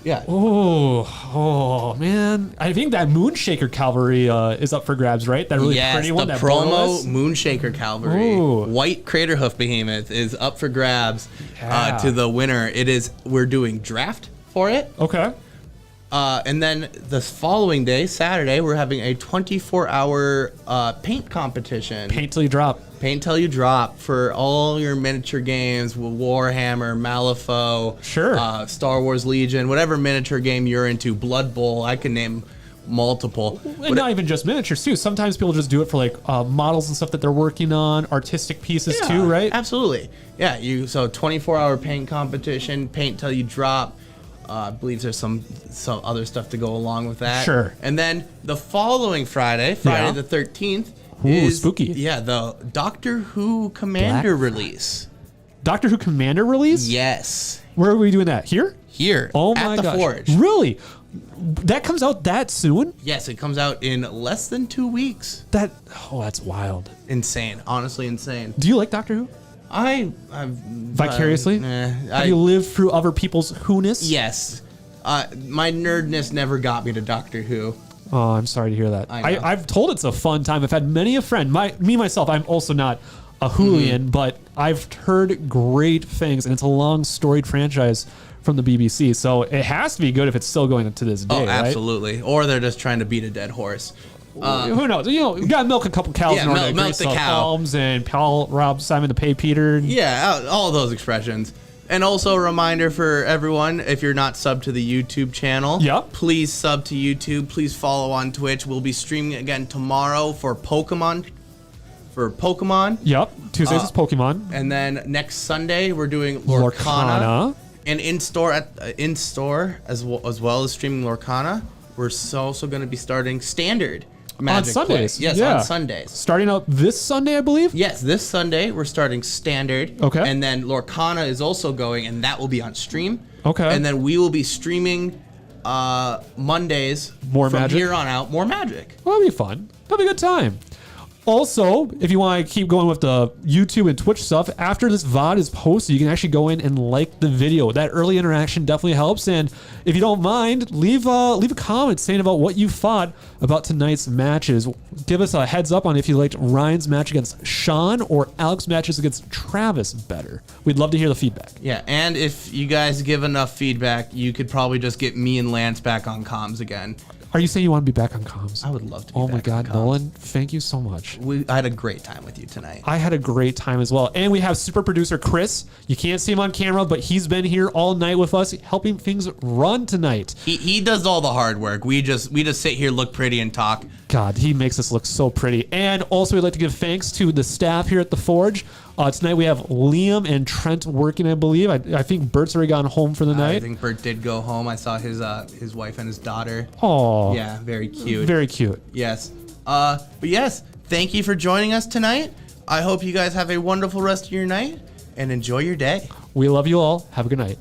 Yeah. Oh, man. I think that Moonshaker Cavalry is up for grabs, right? That really Yes, pretty one. the That promo Boros? Moonshaker Cavalry, Ooh. White Craterhoof Behemoth is up for grabs Yeah. to the winner. We're doing draft for it. Okay. And then the following day, Saturday, we're having a 24-hour paint competition. Paint till you drop. Paint till you drop for all your miniature games with Warhammer, Malifaux, Sure. Star Wars Legion, whatever miniature game you're into, Blood Bowl. I can name multiple. And not even just miniatures, too. Sometimes people just do it for like models and stuff that they're working on, artistic pieces, Yeah, too, right? Absolutely. Yeah. So 24-hour paint competition, paint till you drop. I believe there's some other stuff to go along with that. Sure. And then the following Friday Yeah. the 13th, Ooh, is spooky. Yeah, the Doctor Who Commander Black release. Doctor Who Commander release? Yes. Where are we doing that? Here? Here. Oh at my the gosh. Forge. Really? That comes out that soon? Yes, it comes out in less than 2 weeks. That's wild. Insane. Honestly insane. Do you like Doctor Who? I've Vicariously? Have I, you lived through other people's who-ness? yes. My nerdness never got me to Doctor Who. Oh, I'm sorry to hear that. I know. I've told it's a fun time. I've had many a friend. Myself, I'm also not a hooligan, but I've heard great things, and it's a long storied franchise from the BBC. So it has to be good if it's still going to this day, Oh, right? absolutely. Or they're just trying to beat a dead horse. Who knows? You got to milk a couple cows Yeah, in order to milk grace the the cow. Elms and Paul, Rob, Simon to pay Peter. Yeah, all those expressions. And also a reminder for everyone, if you're not subbed to the YouTube channel, Yep. please sub to YouTube. Please follow on Twitch. We'll be streaming again tomorrow for Pokemon. Yep. Tuesdays is Pokemon. And then next Sunday we're doing Lorcana. And in store as well as streaming Lorcana, we're also going to be starting standard Magic Sundays. play. Yes, Yeah. on Sundays. Starting out this Sunday, I believe. Yes, this Sunday we're starting standard. Okay. And then Lorcana is also going, and that will be on stream. Okay. And then we will be streaming Mondays More from Magic? here on out. More Magic. Well, that'll be fun. That'll be a good time. Also, if you want to keep going with the YouTube and Twitch stuff, after this VOD is posted, you can actually go in and like the video. That early interaction definitely helps. And if you don't mind, leave a comment saying about what you thought about tonight's matches. Give us a heads up on if you liked Ryan's match against Sean or Alex's matches against Travis better. We'd love to hear the feedback. Yeah, and if you guys give enough feedback, you could probably just get me and Lance back on comms again. Are you saying you want to be back on comms? I would love to be Oh back my on God, comms. Nolan, thank you so much. I had a great time with you tonight. I had a great time as well. And we have super producer Chris. You can't see him on camera, but he's been here all night with us, helping things run tonight. He does all the hard work. We just sit here, look pretty, and talk. God, he makes us look so pretty. And also, we'd like to give thanks to the staff here at the Forge. Tonight we have Liam and Trent working, I believe. I think Bert's already gone home for the I night. think Bert did go home. I saw his wife and his daughter. Oh, Yeah, very cute. very cute. Yes. But yes, thank you for joining us tonight. I hope you guys have a wonderful rest of your night and enjoy your day. We love you all. Have a good night.